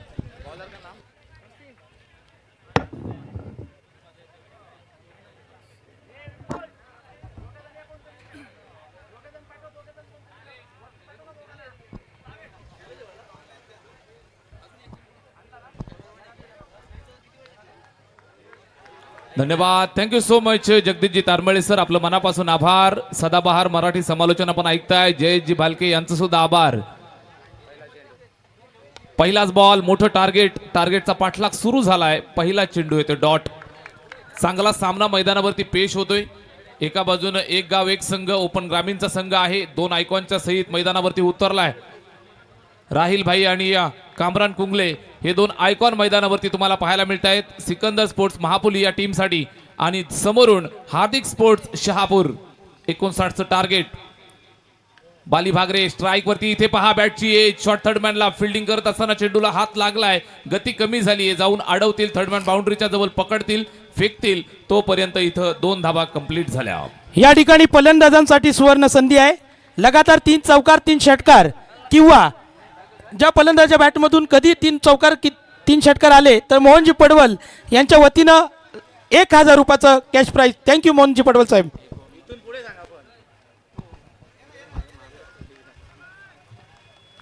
धन्यवाद. Thank you so much Jagdishji Taramale sir. आपलं मनापासून आभार. सदाबहार मराठी समालोचन आपण ऐकताय. जयजी भालके यांचं सुद्धा आभार. पहिलाच बॉल मोठं टार्गेटचा पाठलाग सुरू झालाय. पहिला चेंडू येतो डॉट. चांगला सामना मैदानावरती पेश होतोय. एका बाजूनं एक गाव एक संघ ओपन ग्रामीणचा संघ आहे. 2 आयकॉनच्या सहित मैदानावरती उतरलाय. राहिल भाई आणि कामरान कुंगले हे 2 आयकॉन मैदानावरती तुम्हाला पाहायला मिळत आहेत. सिकंदर स्पोर्ट्स महापुल या टीमसाठी आणि समोरून हार्दिक स्पोर्ट्स शहापूर. 59चं टार्गेट. बाली भागरे स्ट्राईक वरती. इथे पहा बॅटची एज. शॉर्ट थर्डमॅनला फिल्डिंग करत असताना चेंडूला हात लागलाय. गती कमी झाली आहे. जाऊन अडवतील. थर्डमॅन बाउंड्रीच्या जवळ पकडतील, फेकतील. तोपर्यंत इथं 2 धाबा कंप्लीट झाल्या. या ठिकाणी फलंदाजांसाठी सुवर्ण संधी आहे. लगातार 3 चौकार 3 षटकार किंवा ज्या फलंदाजाच्या बॅटमधून कधी 3 चौकार 3 षटकार आले तर मोहनजी पडवल यांच्या वतीनं 1000 रुपयाचं cash price. Thank you Mohanji Padwal साहेब.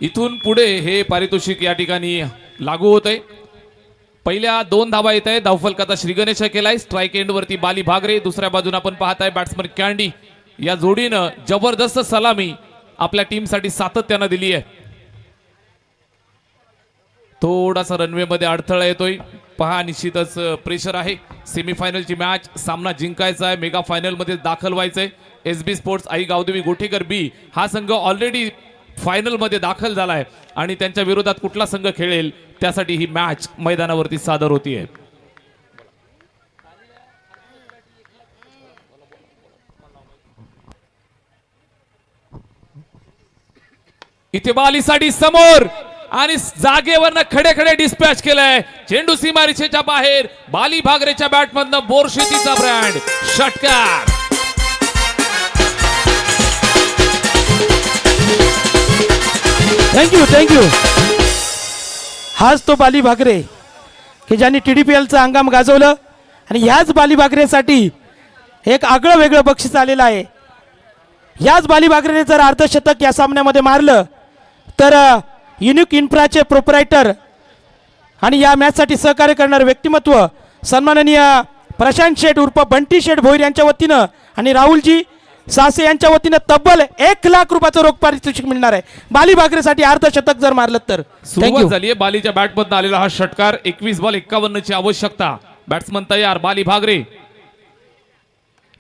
इथून पुढे हे पारितोषिक या ठिकाणी लागू होत आहे. पहिल्या 2 धावा येत आहे. धावफलकाचा श्रीगणेश केलाय. स्ट्राईक एंड वरती बाली भागरे, दुसऱ्या बाजूने आपण पाहताय बॅट्समन कॅन्डी. या जोडीनं जबरदस्त सलामी आपल्या टीमसाठी सातत्यानं दिली आहे. थोडासा रनवे मध्ये अडथळा येतोय. पहा, निश्चितच प्रेशर आहे. सेमीफायनलची मॅच, सामना जिंकायचा आहे. मेगा फायनल मध्ये दाखल व्हायचंय. SB sports I Gavdevi Gothekar बी हा संघ ऑलरेडी फायनल मध्ये दाखल झालाय आणि त्यांच्या विरोधात कुठला संघ खेळेल त्यासाठी ही मॅच मैदानावरती सादर होतीये. इथे बालीसाठी समोर आणि जागेवरनं खडे खडे डिस्पॅच केलंय. चेंडू सीमारेषेच्या बाहेर. बाली भागरेच्या बॅटमधनं बोरशेतीचा ब्रँड षटकार. थँक्यू. हाच तो बाली भागरे की ज्यांनी TDPLचं अंगाम गाजवलं आणि ह्याच बाली भागरेसाठी एक आगळं वेगळं बक्षीस आलेलं आहे. ह्याच बाली भागरेने जर अर्धशतक या सामन्यामध्ये मारलं तर युनिक इन्फ्राचे प्रोप्रायटर आणि या मॅचसाठी सहकार्य करणारे व्यक्तिमत्व सन्माननीय प्रशांत शेठ उर्फ बंटी शेठ भोईर यांच्या वतीनं आणि राहुलजी सासे यांच्या वतीनं तब्बल 1 लाख रुपयाचं रोख पारितोषिक मिळणार आहे बाली भागरेसाठी अर्धशतक जर मारलं तर. सुरुवात झाली आहे. बालीच्या बॅटमधून आलेला हा षटकार. 21 बॉल 51 ची आवश्यकता. बॅट्समन तयार. बाली भागरे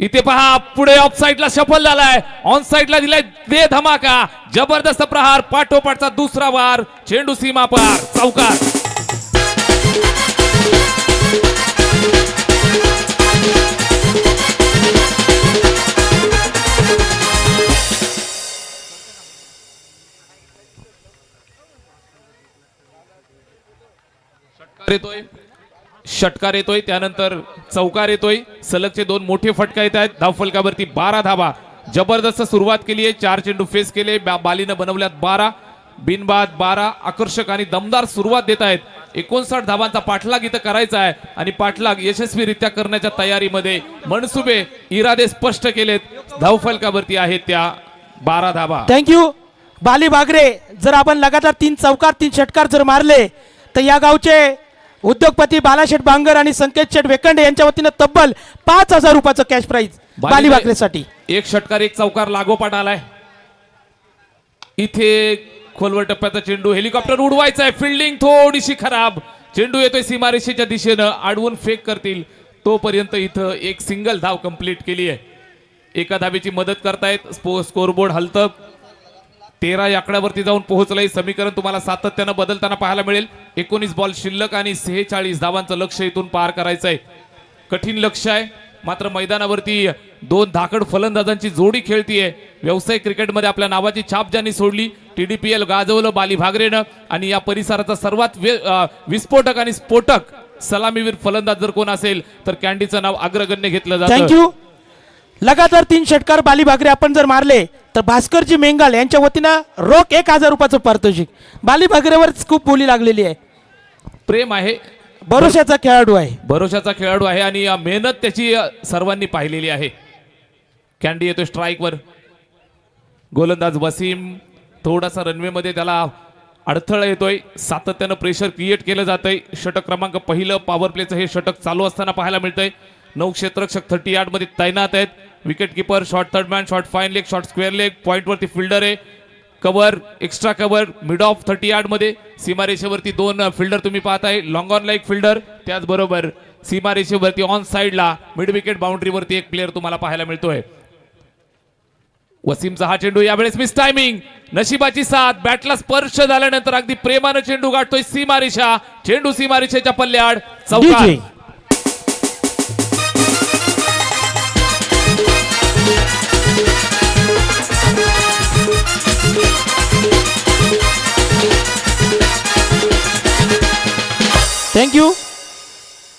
इथे पहा, पुढे ऑफ साइडला सफल झालाय. ऑन साइडला दिलाय दे धमाका. जबरदस्त प्रहार. पाठोपाठचा दुसरा वार. चेंडू सीमा पार. चौकार. षटकार येतोय. त्यानंतर चौकार येतोय. सलगचे 2 मोठे फटका येत आहेत. धावफलकावरती 12 धावा. जबरदस्त सुरुवात केली आहे. 4 चेंडू फेस केले. बालीनं बनवल्यात 12. बिनबाद 12. आकर्षक आणि दमदार सुरुवात देत आहेत. 59 धावांचा पाठलाग इथं करायचा आहे आणि पाठलाग यशस्वीरित्या करण्याच्या तयारीमध्ये मनसुबे इरादे स्पष्ट केलेत. धावफलकावरती आहेत त्या 12 धावा. थँक्यू. बाली भागरे जर आपण लगातार 3 चौकार 3 षटकार जर मारले तर या गावचे उद्योगपती बालाशेठ बांगर आणि संकेत शेठ वेकंडे यांच्या वतीनं तब्बल 5,000 रुपयाचं कॅश प्राइज बाली भागरेसाठी. 1 षटकार 1 चौकार लागोपाठ आलाय. इथे खोलवर टप्प्याचा चेंडू. हेलिकॉप्टर उडवायचा आहे. फिल्डिंग थोडीशी खराब. चेंडू येतोय सीमारेषेच्या दिशेनं. आडवून फेक करतील तोपर्यंत इथं 1 सिंगल धाव कंप्लीट केली आहे. एका धावेची मदत करतायत. स्कोरबोर्ड हलतं. 13 या आकड्यावरती जाऊन पोहोचलंय. समीकरण तुम्हाला सातत्यानं बदलताना पाहायला मिळेल. 19 बॉल शिल्लक आणि 46 धावांचं लक्ष्य इथून पार करायचंय. कठीण लक्ष्य आहे. मात्र मैदानावरती 2 धाकड फलंदाजांची जोडी खेळतीये. व्यावसायिक क्रिकेटमध्ये आपल्या नावाची छाप ज्यांनी सोडली TDPL गाजवलं बाली भागरेनं आणि या परिसराचा सर्वात विस्फोटक आणि स्फोटक सलामीवीर फलंदाज जर कोण असेल तर कॅन्डीचं नाव अग्रगण्य घेतलं जातं. थँक्यू. लगातार 3 षटकार बाली भागरे आपण जर मारले तर भास्करजी मेंगाल यांच्या वतीनं रोख 1,000 रुपयाचं पारितोषिक. बाली भागरेवर खूप बोली लागलेली आहे. प्रेम आहे. भरोशाचा खेळाडू आहे. भरोशाचा खेळाडू आहे आणि मेहनत त्याची सर्वांनी पाहिलेली आहे. कॅन्डी येतोय स्ट्राईकवर. गोलंदाज वसीम. थोडासा रनवे मध्ये त्याला अडथळा येतोय. सातत्यानं प्रेशर क्रिएट केलं जातंय. षटक क्रमांक 1 पॉवर प्लेचं हे षटक चालू असताना पाहायला मिळतंय. 9 क्षेत्ररक्षक 30 मध्ये तैनात आहेत. Wicket keeper, short third man, short fine leg, short square leg. Point वरती फिल्डर आहे. Cover, extra cover, mid of 30 मध्ये. सीमारेषेवरती 2 फिल्डर तुम्ही पाहताय. Long on like fielder. त्याचबरोबर सीमारेषेवरती ऑन साइडला मिड विकेट बाउंड्रीवरती 1 प्लेअर तुम्हाला पाहायला मिळतोय. वसीमचा हा चेंडू यावेळेस मिस टायमिंग. नशिबाची साथ. बॅटला स्पर्श झाल्यानंतर अगदी प्रेमानं चेंडू गाठतोय सीमारेषा. चेंडू सीमारेषेच्या पल्ल्याआड. चौकार. थँक्यू.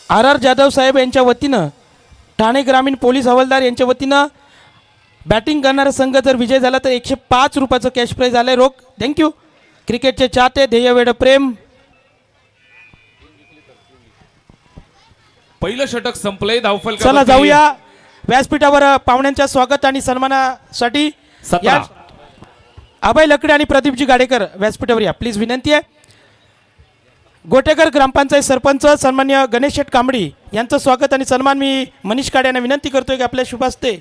RR जाधव साहेब यांच्या वतीनं ठाणे ग्रामीण पोलीस हवालदार यांच्या वतीनं बॅटिंग करणारा संघ जर विजय झाला तर 105 रुपयाचं कॅश प्राइज आलंय रोख. थँक्यू. क्रिकेटचे चाहते, ध्येयवेड प्रेम. पहिलं षटक संपलंय. धावफलक. चला जाऊया व्यासपीठावर पाहुण्यांच्या स्वागत आणि सन्मानासाठी. 17 अभय लकडे आणि प्रदीपजी गाडेकर व्यासपीठावर या प्लीज, विनंती आहे. गोटेकर ग्रामपंचायत सरपंच सन्मान्य गणेश शेठ कांबडी यांचं स्वागत आणि सन्मान मी मनीष काडे यांना विनंती करतोय की आपल्या शुभ हस्ते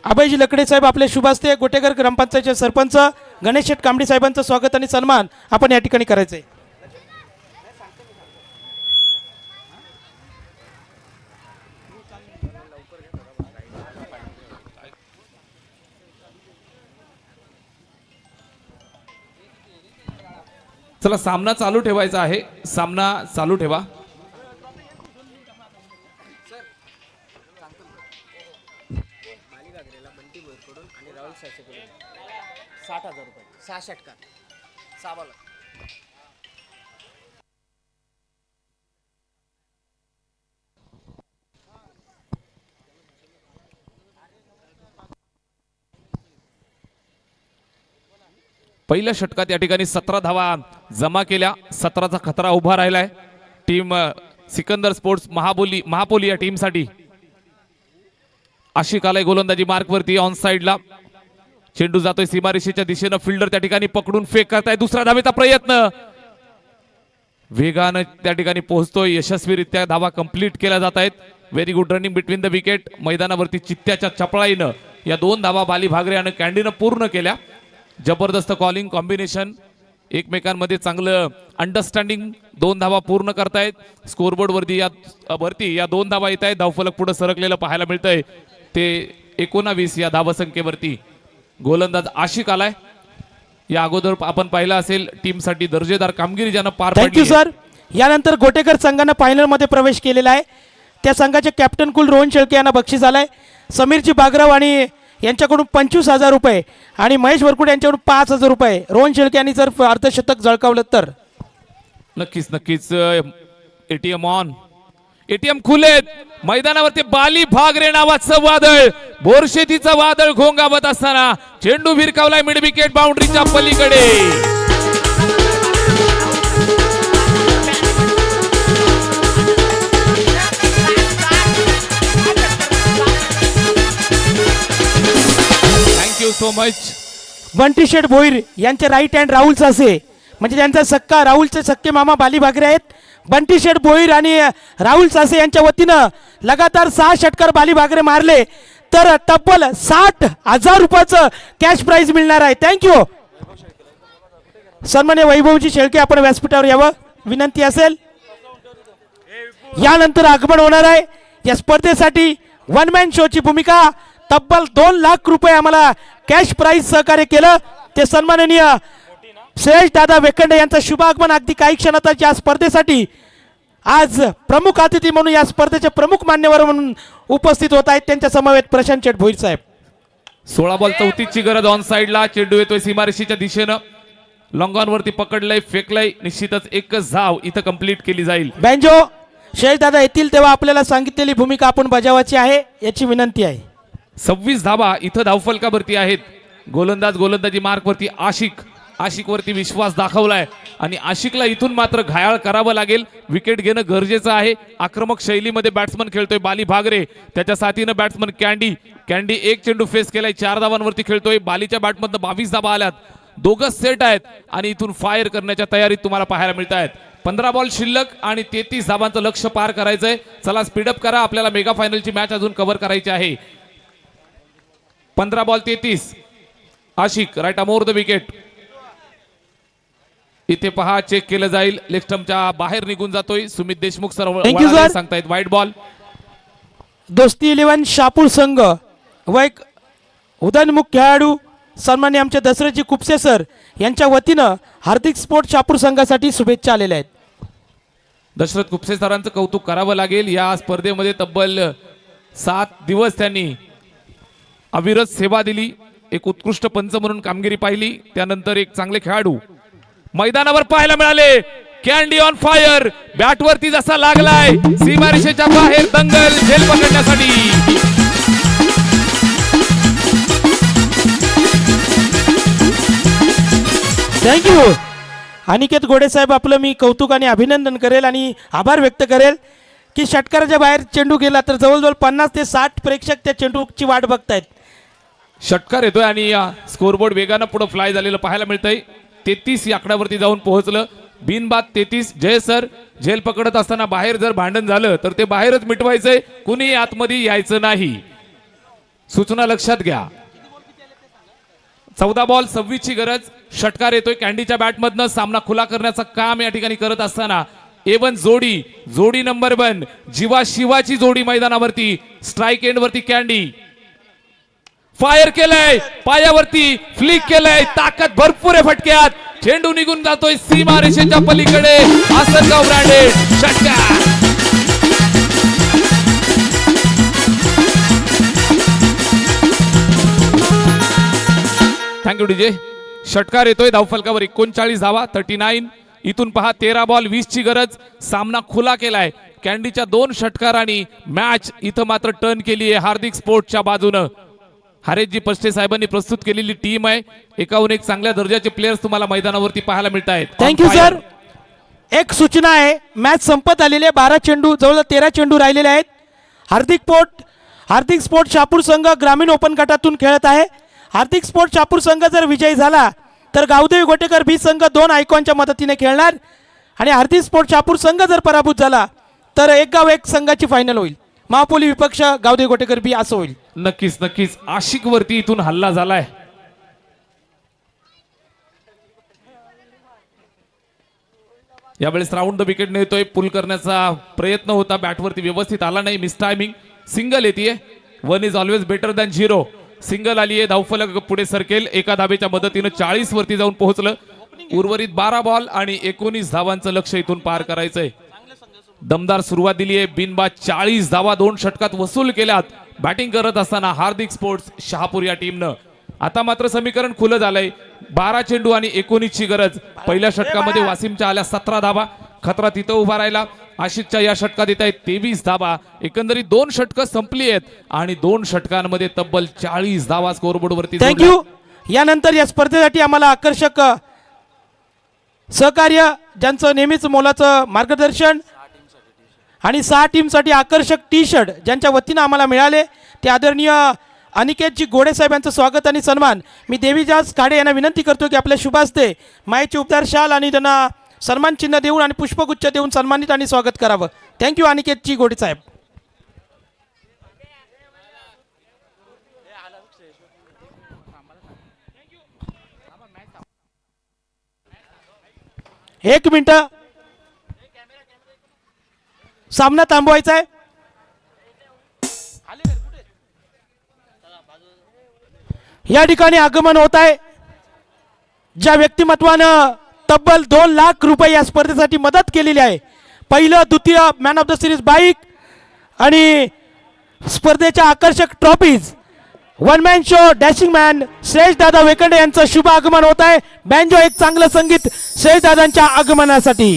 अभयजी लकडे साहेब आपले शुभ हस्ते गोटेकर ग्रामपंचायतचे सरपंच गणेश शेठ कांबडी साहेबांचं स्वागत आणि सन्मान आपण या ठिकाणी करायचं आहे. चला सामना चालू ठेवायचा आहे. सामना चालू ठेवा. पहिल्या षटकात या ठिकाणी 17 धावा जमा केल्या. 17चा खतरा उभा राहिलाय टीम सिकंदर स्पोर्ट्स महापोली या टीमसाठी. आशिक आलाय गोलंदाजी मार्कवरती ऑन साइडला. चेंडू जातोय सीमारेषेच्या दिशेनं. फिल्डर त्या ठिकाणी पकडून फेक करताय. दुसरा धावेचा प्रयत्न वेगानं त्या ठिकाणी पोहोचतोय. यशस्वीरित्या धावा कंप्लीट केल्या जात आहेत. Very good running between the wicket. मैदानावरती चित्त्याच्या चपळाईनं या 2 धावा बाली भागरे आणि कॅन्डीनं पूर्ण केल्या. जबरदस्त कॉलिंग कॉम्बिनेशन, एकमेकांमध्ये चांगलं अंडरस्टँडिंग. 2 धावा पूर्ण करतायत. स्कोरबोर्ड वरती या 2 धावा येत आहेत. धावफलक पुढे सरकलेलं पाहायला मिळतंय. ते 19 या धावसंख्येवरती गोलंदाज आशिक आलाय. या अगोदर आपण पाहिलं असेल टीमसाठी दर्जेदार कामगिरी ज्यानं पार पाडली. Thank you sir. यानंतर गोटेकर संघानं फायनल मध्ये प्रवेश केलेला आहे. त्या संघाचे कॅप्टन कुल रोहन शेळके यांना बक्षीस आलाय. समीरजी बागराव आणि यांच्याकडून 25,000 रुपये आणि महेश वरकुडे यांच्याकडून 5,000 रुपये. रोहन शेळके यांनी जर अर्धशतक झळकावलं तर नक्कीच एटीएम ऑन. एटीएम खुलेत. मैदानावरती बाली भागरे नावाचं वादळ, बोरशेतीचं वादळ घोंगावत असताना चेंडू भिरकावलाय मिड विकेट बाउंड्रीच्या पलीकडे. Thank you so much. Bunty Sheth Bhoir यांचे राईट हँड राहुल सासे, म्हणजे त्यांचा सक्का राहुलचे सक्के मामा बाली भागरे आहेत. बंटी शेठ भोईर आणि राहुल सासे यांच्या वतीनं लगातार 6 षटकार बाली भागरे मारले तर तब्बल 60,000 रुपयाचं कॅश प्राइज मिळणार आहे. थँक्यू. सन्मान्य वैभवजी शेळके आपण व्यासपीठावर यावं विनंती असेल. यानंतर आगमन होणार आहे या स्पर्धेसाठी 1 मॅन शोची भूमिका. तब्बल 2 लाख रुपये आम्हाला कॅश प्राइज सहकार्य केलं ते सन्माननीय श्रेयश दादा वेखंडे यांचं शुभागमन अगदी काही क्षणातच या स्पर्धेसाठी आज प्रमुख अतिथी म्हणून या स्पर्धेचे प्रमुख मान्यवर म्हणून उपस्थित होत आहेत. त्यांच्या समवेत प्रशांत शेठ भोईर साहेब. 16 बॉल 34ची गरज ऑन साइडला. चेंडू येतोय सीमारेषेच्या दिशेनं. लॉंगॉन वरती पकडलंय, फेकलंय. निश्चितच एकच धाव इथं कंप्लीट केली जाईल. बँजो श्रेयश दादा येतील तेव्हा आपल्याला सांगितलेली भूमिका आपण बजावायची आहे याची विनंती आहे. 26 धावा इथं धावफलकावरती आहेत. गोलंदाजी मार्कवरती आशिक वरती विश्वास दाखवलाय आणि आशिकला इथून मात्र घायाळ करावं लागेल. विकेट घेणं गरजेचं आहे. आक्रमक शैलीमध्ये बॅट्समन खेळतोय बाली भागरे. त्याच्या साथीनं बॅट्समन कॅन्डी 1 चेंडू फेस केलाय. 4 धावांवरती खेळतोय. बालीच्या बॅटमधनं 22 धावा आल्यात. दोघं सेट आहेत आणि इथून फायर करण्याच्या तयारीत तुम्हाला पाहायला मिळत आहेत. 15 बॉल शिल्लक आणि 33 धावांचं लक्ष्य पार करायचंय. चला स्पीडअप करा. आपल्याला मेगा फायनलची मॅच अजून कव्हर करायची आहे. 15 ball 33. Ashiq right arm over the wicket. इथे पहा चेक केलं जाईल. लेग स्टंपच्या बाहेर निघून जातोय. सुमित देशमुख सर सांगतायत वाईट बॉल. दोस्ती 11 शापूर संघ व एक उदयनमुख खेळाडू सन्मान्य आमचे दसरथजी कुपसे सर यांच्या वतीनं हार्दिक स्पोर्ट शापूर संघासाठी शुभेच्छा आलेल्या आहेत. दशरथ कुपसे सरांचं कौतुक करावं लागेल. या स्पर्धेमध्ये तब्बल 7 दिवस त्यांनी अविरत सेवा दिली. एक उत्कृष्ट पंच म्हणून कामगिरी पाहिली. त्यानंतर एक चांगले खेळाडू मैदानावर पाहायला मिळाले. Candy on fire. बॅटवरती जसा लागलाय सीमारेषेच्या बाहेर दंगल झेल पकडण्यासाठी. थँक्यू. अनिकेत गोडे साहेब आपलं मी कौतुक आणि अभिनंदन करेल आणि आभार व्यक्त करेल की षटकाराच्या बाहेर चेंडू गेला तर जवळजवळ 50 ते 60 प्रेक्षक त्या चेंडूची वाट बघतायत. षटकार येतोय आणि स्कोरबोर्ड वेगानं पुढे फ्लाय झालेलं पाहायला मिळतंय. 33 या आकड्यावरती जाऊन पोहोचलं. बिनबाद 33. जय सर, झेल पकडत असताना बाहेर जर भांडण झालं तर ते बाहेरच मिटवायचंय, कुणी आतमध्ये यायचं नाही. सूचना लक्षात घ्या. 14 बॉल 26 ची गरज. षटकार येतोय कॅन्डीच्या बॅटमधनं. सामना खुला करण्याचं काम या ठिकाणी करत असताना A1 जोडी नंबर 1 जीवा शिवाची जोडी मैदानावरती. स्ट्राईक एंड वरती कॅन्डी फायर केलंय, पायावरती फ्लिक केलंय, ताकद भरपूर आहे फटक्यात. चेंडू निघून जातोय सीमा रेषेच्या पलीकडे. आसनगाव ब्रँडेड षटकार. Thank you DJ. षटकार येतोय धावफलकावर 39 धावा 39. इथून पहा 13 बॉल 20 ची गरज. सामना खुला केलाय कॅन्डीच्या 2 षटकारांनी. मॅच इथं मात्र टर्न केली आहे हार्दिक स्पोर्ट्सच्या बाजूनं. हरेशजी पष्टे साहेबांनी प्रस्तुत केलेली टीम आहे. एकाहून एक चांगल्या दर्जाचे प्लेयर्स तुम्हाला मैदानावरती पाहायला मिळत आहेत. Thank you sir. एक सूचना आहे, मॅच संपत आलेली आहे. 12 चेंडू जवळ 13 चेंडू राहिलेले आहेत. हार्दिक स्पोर्ट शहापूर संघ ग्रामीण ओपन गटातून खेळत आहे. हार्दिक स्पोर्ट शहापूर संघ जर विजयी झाला तर गावदेवी गोटेकर बी संघ 2 आयकॉनच्या मदतीने खेळणार. आणि हार्दिक स्पोर्ट शहापूर संघ जर पराभूत झाला तर एक गाव एक संघाची फायनल होईल. महापोली विपक्ष गावदेवी गोटेकर बी असं होईल. नक्कीच नक्कीच. आशिक वरती इथून हल्ला झालाय. यावेळेस राऊंड द विकेट नेतोय. पुल करण्याचा प्रयत्न होता, बॅटवरती व्यवस्थित आला नाही. Miss timing. सिंगल येते. 1 is always better than 0. Single आली आहे. धावफलक पुढे सरकेल. एका धाबेच्या मदतीनं 40 वरती जाऊन पोहोचलं. उर्वरित 12 बॉल आणि 19 धावांचं लक्ष इथून पार करायचंय. दमदार सुरुवात दिली आहे. बिनबाद 40 धावा 2 षटकात वसूल केल्यात. बॅटिंग करत असताना हार्दिक स्पोर्ट्स शहापूर या टीमनं. आता मात्र समीकरण खुलं झालंय. 12 चेंडू आणि 19 ची गरज. पहिल्या षटकामध्ये वासिमच्या आल्या 17 धावा. खतरा तिथं उभा राहिला. आशिकच्या या षटकात येत आहेत 23 धावा. एकंदरीत 2 षटकं संपली आहेत आणि 2 षटकांमध्ये तब्बल 40 धावा स्कोरबोर्ड वरती. थँक्यू. यानंतर या स्पर्धेसाठी आम्हाला आकर्षक सहकार्य, ज्यांचं नेहमीच मोलाचं मार्गदर्शन आणि 6 टीमसाठी आकर्षक टी शर्ट ज्यांच्या वतीनं आम्हाला मिळाले, ते आदरणीय अनिकेतजी गोडे साहेब यांचं स्वागत आणि सन्मान. मी देवीदास काडे यांना विनंती करतो की आपल्या शुभ हस्ते मायेचे उपदार शाल आणि त्यांना सन्मान चिन्ह देऊन आणि पुष्पगुच्छ देऊन सन्मानित आणि स्वागत करावं. थँक्यू अनिकेतजी गोडे साहेब. एक मिनिट, सामना थांबवायचा आहे. या ठिकाणी आगमन होत आहे ज्या व्यक्तिमत्वानं तब्बल 2 लाख रुपये या स्पर्धेसाठी मदत केलेली आहे. पहिलं द्वितीय man of the series bike आणि स्पर्धेच्या आकर्षक trophies. 1 man show dashing man Shreyas दादा वेकंडे यांचं शुभ आगमन होत आहे. बँजो एक चांगलं संगीत श्रेयस दादांच्या आगमनासाठी.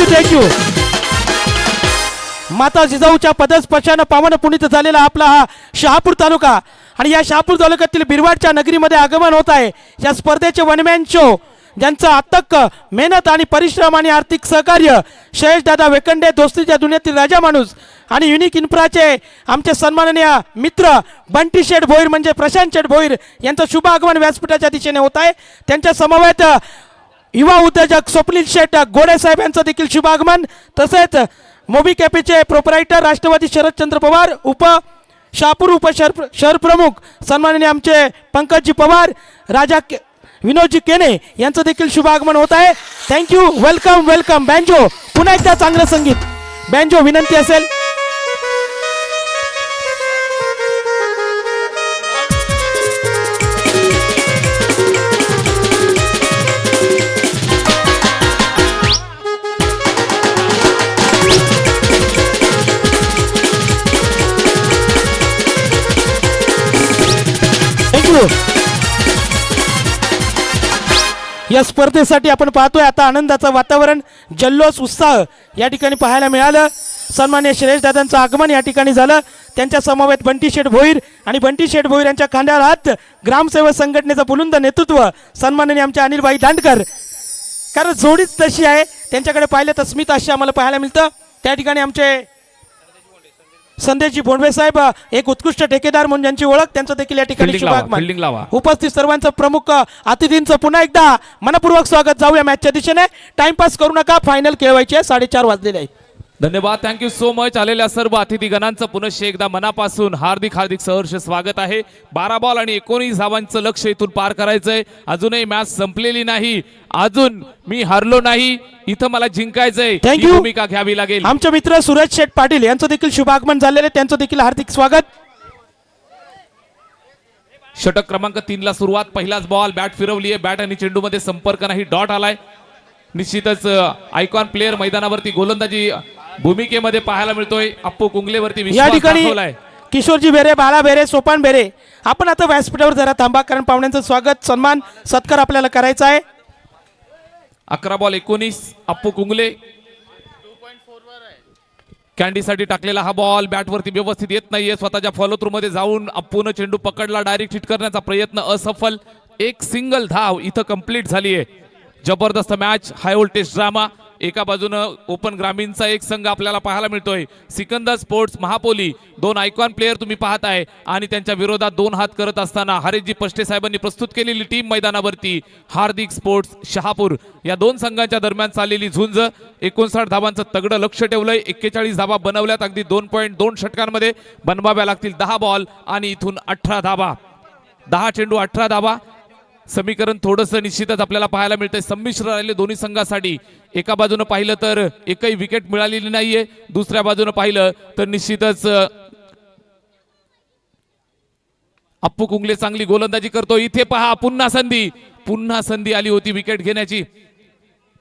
थँक्यू. माता जिजाऊच्या पदस्पर्शानं पावन पुनीत झालेला आपला हा शहापूर तालुका आणि या शहापूर तालुक्यातील बिरवाडच्या नगरीमध्ये आगमन होत आहे. या स्पर्धेचे 1 मॅन शो ज्यांचं अथक मेहनत आणि परिश्रम आणि आर्थिक सहकार्य श्रेयस दादा वेकंडे, दोस्तीच्या दुनियेतील राजा माणूस आणि युनिक इन्फ्राचे आमचे सन्माननीय मित्र बंटी शेठ भोईर म्हणजे प्रशांत शेठ भोईर यांचं शुभ आगमन व्यासपीठाच्या दिशेने होत आहे. त्यांच्या समवेत युवा उद्योजक स्वप्नील शेठ गोडे साहेब यांचं देखील शुभ आगमन. तसेच मोबी कॅफेचे प्रोपरायटर राष्ट्रवादी शरदचंद्र पवार, शहापूर शहर प्रमुख सन्माननीय आमचे पंकजजी पवार, राजा विनोदजी केने यांचं देखील शुभ आगमन होत आहे. थँक्यू. Welcome welcome. बँजो पुन्हा एकदा चांगलं संगीत. बँजो विनंती असेल. थँक्यू. या स्पर्धेसाठी आपण पाहतोय आता आनंदाचं वातावरण, जल्लोष, उत्साह या ठिकाणी पाहायला मिळालं. सन्मान्य श्रेयश दादांचं आगमन या ठिकाणी झालं. त्यांच्या समवेत बंटी शेठ भोईर आणि बंटी शेठ भोईर यांच्या खांद्यावर हात, ग्रामसेवक संघटनेचं बुलंद नेतृत्व सन्माननीय आमच्या अनिलबाई दांडकर. कारण जोडीच तशी आहे, त्यांच्याकडे पाहिलं तर स्मित अशी आम्हाला पाहायला मिळतं. त्या ठिकाणी आमचे संदेशजी भोंडवे साहेब एक उत्कृष्ट ठेकेदार म्हणून ज्यांची ओळख, त्यांचं देखील या ठिकाणी Fielding लावा, शुभागमन. fielding लावा. उपस्थित सर्वांचं प्रमुख अतिथींचं पुन्हा एकदा मनपूर्वक स्वागत. जाऊया मॅचच्या दिशेने. टाइमपास करू नका, फायनल खेळवायची आहे. 4:30 वाजलेले आहेत. धन्यवाद. Thank you so much. आलेल्या सर्व अतिथीगणांचं पुनश्च एकदा मनापासून हार्दिक हार्दिक सहर्ष स्वागत आहे. 12 बॉल आणि 19 धावांचं लक्ष इथून पार करायचंय. अजूनही मॅच संपलेली नाही. अजून मी हरलो नाही. इथं मला जिंकायचंय. ही थँक्यू. भूमिका घ्यावी लागेल. आमचे मित्र सूरज शेठ पाटील यांचं देखील शुभागमन झालेले, त्यांचं देखील हार्दिक स्वागत. षटक क्रमांक 3 ला सुरुवात. पहिलाच बॉल, बॅट फिरवली आहे. बॅट आणि चेंडू मध्ये संपर्क नाही. डॉट आलाय. निश्चितच आयकॉन प्लेअर मैदानावरती गोलंदाजी भूमिकेमध्ये पाहायला मिळतोय. अप्पू कुंगलेवरती या विश्वास ठिकाणी दाखवलाय. किशोरजी बेरे, बाळा बेरे, सोपान बेरे, आपण आता व्यासपीठावर जरा थांबा, कारण पाहुण्यांचं स्वागत, सन्मान, सत्कार आपल्याला करायचा आहे. 11 बॉल 19. अप्पू कुंगले कॅन्डीसाठी टाकलेला हा बॉल बॅटवरती व्यवस्थित येत नाहीये. स्वतःच्या फॉलो थ्रू मध्ये जाऊन अप्पूनं चेंडू पकडला. डायरेक्ट हिट करण्याचा प्रयत्न असफल. एक सिंगल धाव इथं कंप्लीट झाली आहे. जबरदस्त मॅच, हाय व्होल्टेज ड्रामा. एका बाजूनं ओपन ग्रामीणचा एक संघ आपल्याला पाहायला मिळतोय, सिकंदर स्पोर्ट्स महापोली. 2 आयकॉन प्लेअर तुम्ही पाहताय आणि त्यांच्या विरोधात 2 हात करत असताना हरेशजी पष्टे साहेबांनी प्रस्तुत केलेली टीम मैदानावरती हार्दिक स्पोर्ट्स शहापूर. या 2 संघांच्या दरम्यान चाललेली झुंज. 59 धावांचं तगडं लक्ष ठेवलंय. 41 धावा बनवल्यात. अगदी 2.2 षटकांमध्ये बनवाव्या लागतील. 10 बॉल आणि इथून 18 धावा. 10 चेंडू 18 धावा. समीकरण थोडंसं निश्चितच आपल्याला पाहायला मिळतंय. संमिश्र राहिले दोन्ही संघासाठी. एका बाजूनं पाहिलं तर एकही विकेट मिळालेली नाहीये. दुसऱ्या बाजूनं पाहिलं तर निश्चितच अप्पू कुंगले चांगली गोलंदाजी करतो. इथे पहा पुन्हा संधी आली होती विकेट घेण्याची.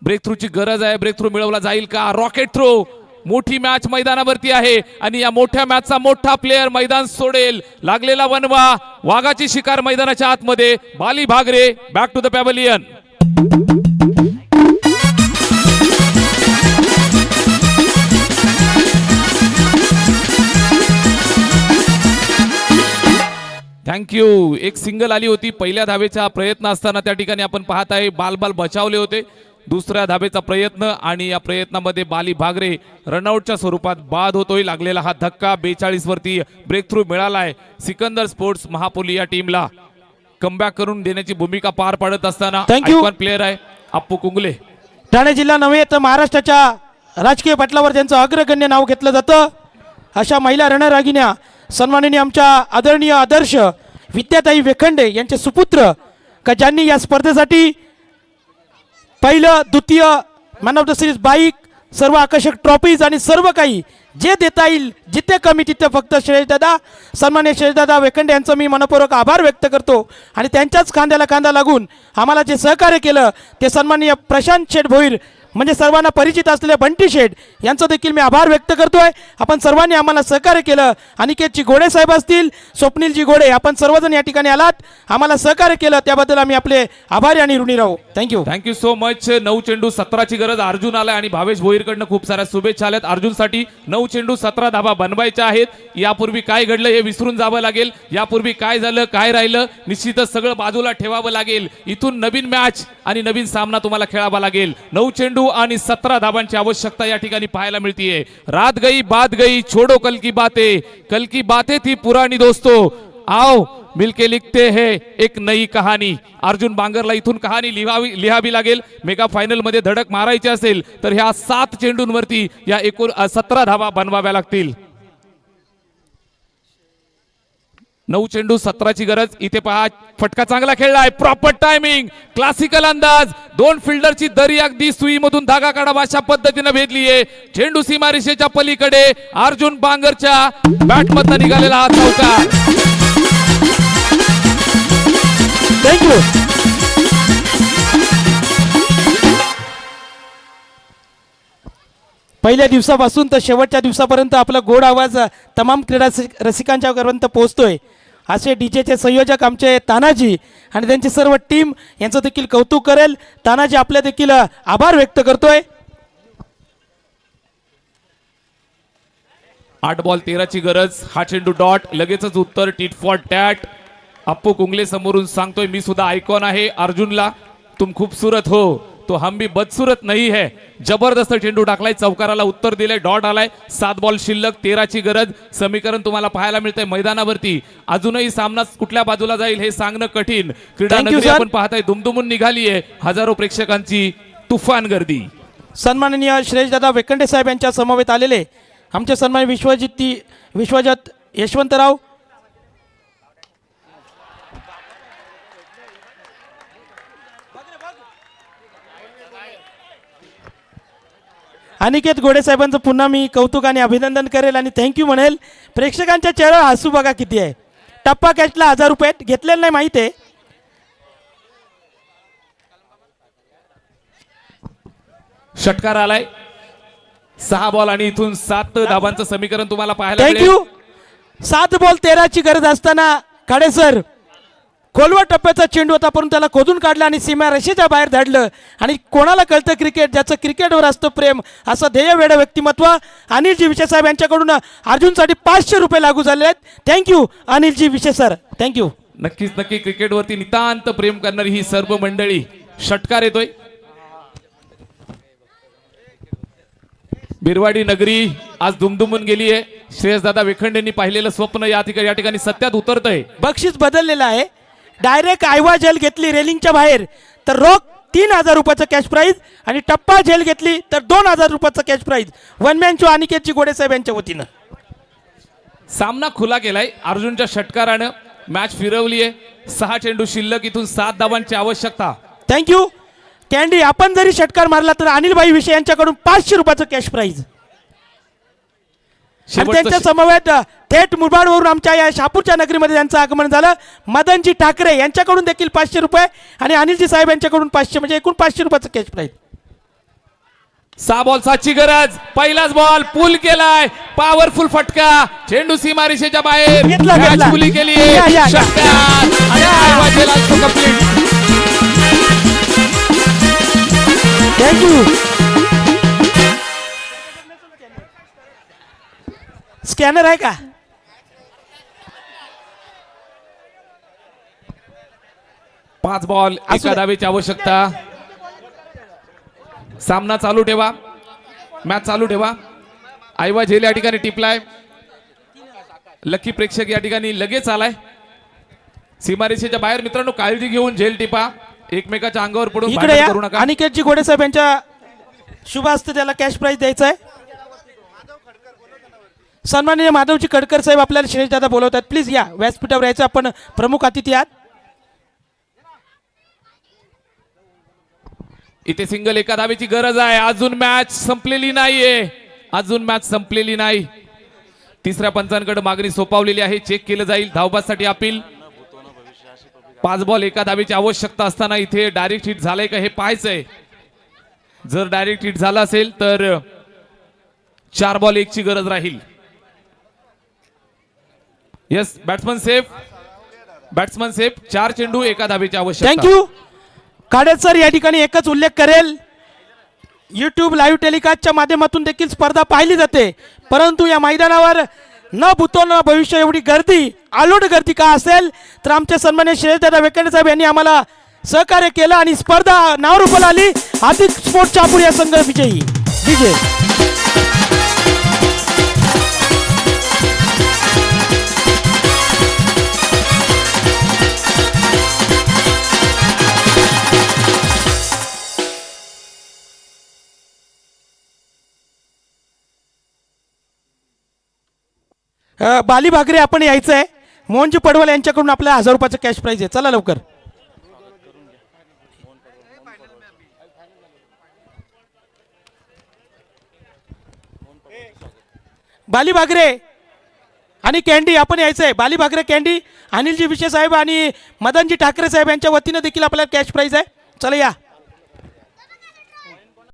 ब्रेक थ्रूची गरज आहे. ब्रेक थ्रू मिळवला जाईल का? Rocket throw. मोठी मॅच मैदानावरती आहे आणि या मोठ्या मॅचचा मोठा प्लेअर मैदान सोडेल. लागलेला वनवा, वाघाची शिकार मैदानाच्या आतमध्ये. Bali Bhagre back to the pavilion. Thank you. एक सिंगल आली होती पहिल्या धावेचा प्रयत्न असताना. त्या ठिकाणी आपण पाहत आहे बाल बचावले होते. दुसऱ्या धावेचा प्रयत्न आणि या प्रयत्नामध्ये बाली भागरे रनआउटच्या स्वरूपात बाद होतोय. लागलेला हा धक्का. 42 वरती ब्रेक थ्रू मिळालाय सिकंदर स्पोर्ट्स महापोली या टीमला. कमबॅक करून देण्याची भूमिका पार पाडत असताना आयकॉन प्लेअर आहे अप्पू कुंगले. ठाणे जिल्हा नव्हे तर महाराष्ट्राच्या राजकीय पटलावर त्यांचं अग्रगण्य नाव घेतलं जातं. अशा महिला रणरागिण्या सन्माननीय आमच्या आदरणीय आदर्श विद्याताई वेखंडे यांचे सुपुत्र, का ज्यांनी या स्पर्धेसाठी पहिलं, द्वितीय, man of the series, bike, सर्व आकर्षक ट्रॉफीज आणि सर्व काही जे देता येईल, जिथे कमी तिथे फक्त श्रेयसदादा, सन्मान्य श्रेयसदादा वेखंडे यांचं मी मनपूर्वक आभार व्यक्त करतो. आणि त्यांच्याच खांद्याला खांदा लागून आम्हाला जे सहकार्य केलं ते सन्माननीय प्रशांत शेठ भोईर, म्हणजे सर्वांना परिचित असलेले बंटी शेठ यांचं देखील मी आभार व्यक्त करतोय. आपण सर्वांनी आम्हाला सहकार्य केलं. अनिकेतजी घोडे साहेब असतील, स्वप्नीलजी घोडे, आपण सर्वजण या ठिकाणी आलात, आम्हाला सहकार्य केलं, त्याबद्दल आम्ही आपले आभारी आणि ऋणी राहू. Thank you so much. 9 चेंडू 17ची गरज. अर्जुन आलाय आणि भावेश भोईरकडनं खूप साऱ्या शुभेच्छा आल्यात. अर्जुनसाठी 9 चेंडू 17 धावा बनवायच्या आहेत. यापूर्वी काय घडलं हे विसरून जावं लागेल. यापूर्वी काय झालं, काय राहिलं, निश्चितच सगळं बाजूला ठेवावं लागेल. इथून नवीन मॅच आणि नवीन सामना तुम्हाला खेळावा लागेल. 9 चेंडू आणि 17 धावांची आवश्यकता या ठिकाणी पाहायला मिळतीये. रात गई बात गई, छोडो कल की बातें थी पुरानी दोस्तों, आओ मिलके लिखते हैं एक नई कहाणी. अर्जुन बांगरला इथून कहाणी लिहावी लागेल. मेगा फायनल मध्ये धडक मारायची असेल तर ह्या 7 चेंडूंवरती या 17 धावा बनवाव्या लागतील. 9 चेंडू 17ची गरज. इथे पहा फटका चांगला खेळलाय. प्रॉपर टायमिंग, क्लासिकल अंदाज. 2 फिल्डरची दरी अगदी सुईमधून धागा काढावा अशा पद्धतीने भेदलीये. चेंडू सीमारेषेच्या पलीकडे. अर्जुन बांगरच्या बॅटमधनं निघालेला हा चौकार. थँक्यू. पहिल्या दिवसापासून तर शेवटच्या दिवसापर्यंत आपला गोड आवाज तमाम क्रीडा रसिकांच्या पर्यंत पोहोचतोय. असे डीजेचे संयोजक आमचे तानाजी आणि त्यांची सर्व टीम यांचं देखील कौतुक करेल. तानाजी आपले देखील आभार व्यक्त करतोय. 8 बॉल 13ची गरज. हा चेंडू डॉट. लगेचच उत्तर टीट फॉर टॅट. अप्पू कुंगले समोरून सांगतोय मी सुद्धा आयकॉन आहे अर्जुनला. तुम खूबसूरत हो तो हम भी बदसूरत नहीं है. जबरदस्त चेंडू टाकलाय चौकाराला उत्तर दिलंय. डॉट आलाय. 7 बॉल शिल्लक 13ची गरज. समीकरण तुम्हाला पाहायला मिळतंय मैदानावरती. अजूनही सामना कुठल्या बाजूला जाईल हे सांगणं कठीण. क्रीडा Thank you, नगरी sir. आपण पाहताय दुमदुमून निघालीये. हजारो प्रेक्षकांची तुफान गर्दी. सन्माननीय श्रेयसदादा वेकंडे साहेब यांच्या समवेत आलेले आमचे सन्माननीय विश्वजित यशवंतराव अनिकेत गोडे साहेबांचं पुन्हा मी कौतुक आणि अभिनंदन करेल आणि थँक्यू म्हणेल. प्रेक्षकांच्या चेहऱ्यावर हसू बघा किती आहे. टप्पा कॅचला 1000 रुपये घेतलेलं नाही माहिती आहे. षटकार आलाय. 6 बॉल आणि इथून 7 धाबांचं समीकरण तुम्हाला पाहायला मिळेल. थँक्यू. 7 बॉल 13ची गरज असताना काडे सर खोलवर टप्प्याचा चेंडू होता परंतु त्याला खोदून काढलं आणि सीमा रेषेच्या बाहेर धाडलं. आणि कोणाला कळतं क्रिकेट ज्याचं क्रिकेटवर असतं प्रेम असं ध्येयवेड व्यक्तिमत्व अनिलजी विशे साहेब यांच्याकडून अर्जुनसाठी 500 रुपये लागू झाले आहेत. थँक्यू अनिलजी विशे सर. थँक्यू. नक्कीच नक्की क्रिकेटवरती नितांत प्रेम करणारी ही सर्व मंडळी. षटकार येतोय. बिरवाडी नगरी आज दुमदुमून गेली आहे. श्रेयसदादा वेखंडेंनी पाहिलेलं स्वप्न या ठिकाणी सत्यात उतरतंय. बक्षीस बदललेलं आहे. डायरेक्ट आयवा जेल घेतली रेलिंगच्या बाहेर तर रोख 3000 रुपयाचं कॅश प्राईज आणि टप्पा जेल घेतली तर 2000 रुपयाचं cash prize. One man show अनिकेतजी गोडे साहेब यांच्या वतीनं. सामना खुला केलाय. अर्जुनच्या षटकारानं मॅच फिरवली आहे. 6 चेंडू शिल्लक. इथून 7 धावांची आवश्यकता. Thank you candy. आपण जरी षटकार मारला तर अनिलभाई विषय यांच्याकडून 500 रुपयाचं कॅश प्राईज. आणि त्यांच्या समवेत थेट मुरबाडवरून आमच्या या शहापूरच्या नगरीमध्ये त्यांचं आगमन झालं. मदनजी ठाकरे यांच्याकडून देखील 500 रुपये आणि अनिलजी साहेब यांच्याकडून 500 म्हणजे एकूण 500 रुपयाचं कॅश प्राईज. 6 बॉल 7ची गरज. पहिलाच बॉल पूल केलाय. पॉवरफुल फटका. चेंडू सीमारेषेच्या बाहेर. घेतला. मॅच खुली केली. या. षटकार आणि आयवा जेल आज कंप्लीट. थँक्यू. स्कॅनर आहे का? पाच बॉल एका धावेची आवश्यकता. सामना चालू ठेवा. मॅच चालू ठेवा. आयवा झेल या ठिकाणी टिपलाय. लकी प्रेक्षक या ठिकाणी लगेच आलाय. सीमारेषेच्या बाहेर मित्रांनो काळजी घेऊन झेल टिपा. एकमेकाच्या अंगावर पडून इकडे भांडण या. करू नका. अनिकेतजी गोडे साहेब यांच्या शुभ हस्ते त्याला कॅश प्राईज द्यायचा आहे. सन्माननीय माधवजी कडकर साहेब आपल्याला श्रेयसदादा बोलवतात. प्लीज या व्यासपीठावर यायचं. आपण प्रमुख अतिथी आहात. इथे सिंगल एका धावेची गरज आहे. अजून मॅच संपलेली नाहीये. अजून मॅच संपलेली नाही. तिसऱ्या पंचांकडे मागणी सोपवलेली आहे. चेक केलं जाईल. धावबासाठी अपील. 5 बॉल एका धावेची आवश्यकता असताना इथे डायरेक्ट हिट झालंय का हे पाहायचंय. जर डायरेक्ट हिट झाला असेल तर 4 बॉल 1ची गरज राहील. Yes batsman safe. Batsman safe. 4 चेंडू एका धावेची आवश्यकता. थँक्यू. काडेत सर या ठिकाणी एकच उल्लेख करेल. यूट्यूब लाईव्ह टेलिकास्टच्या माध्यमातून देखील स्पर्धा पाहिली जाते परंतु या मैदानावर न भूतो न भविष्य एवढी गर्दी आलोट गर्दी का असेल तर आमचे सन्मान्य श्रेयसदादा वेकंडे साहेब यांनी आम्हाला सहकार्य केलं आणि स्पर्धा नावरूपाला आली. हार्दिक स्पोर्ट्स शहापूर या संघ विजयी. विजय. बाली भागरे आपण यायचं आहे. मोहनजी पडवल यांच्याकडून आपल्याला 1000 रुपयाचं कॅश प्राईज आहे. चला लवकर. बाली भागरे आणि कॅन्डी आपण यायचं आहे. बाली भागरे कॅन्डी अनिलजी विशे साहेब आणि मदनजी ठाकरे साहेब यांच्या वतीनं देखील आपल्याला कॅश प्राईज आहे. चला या.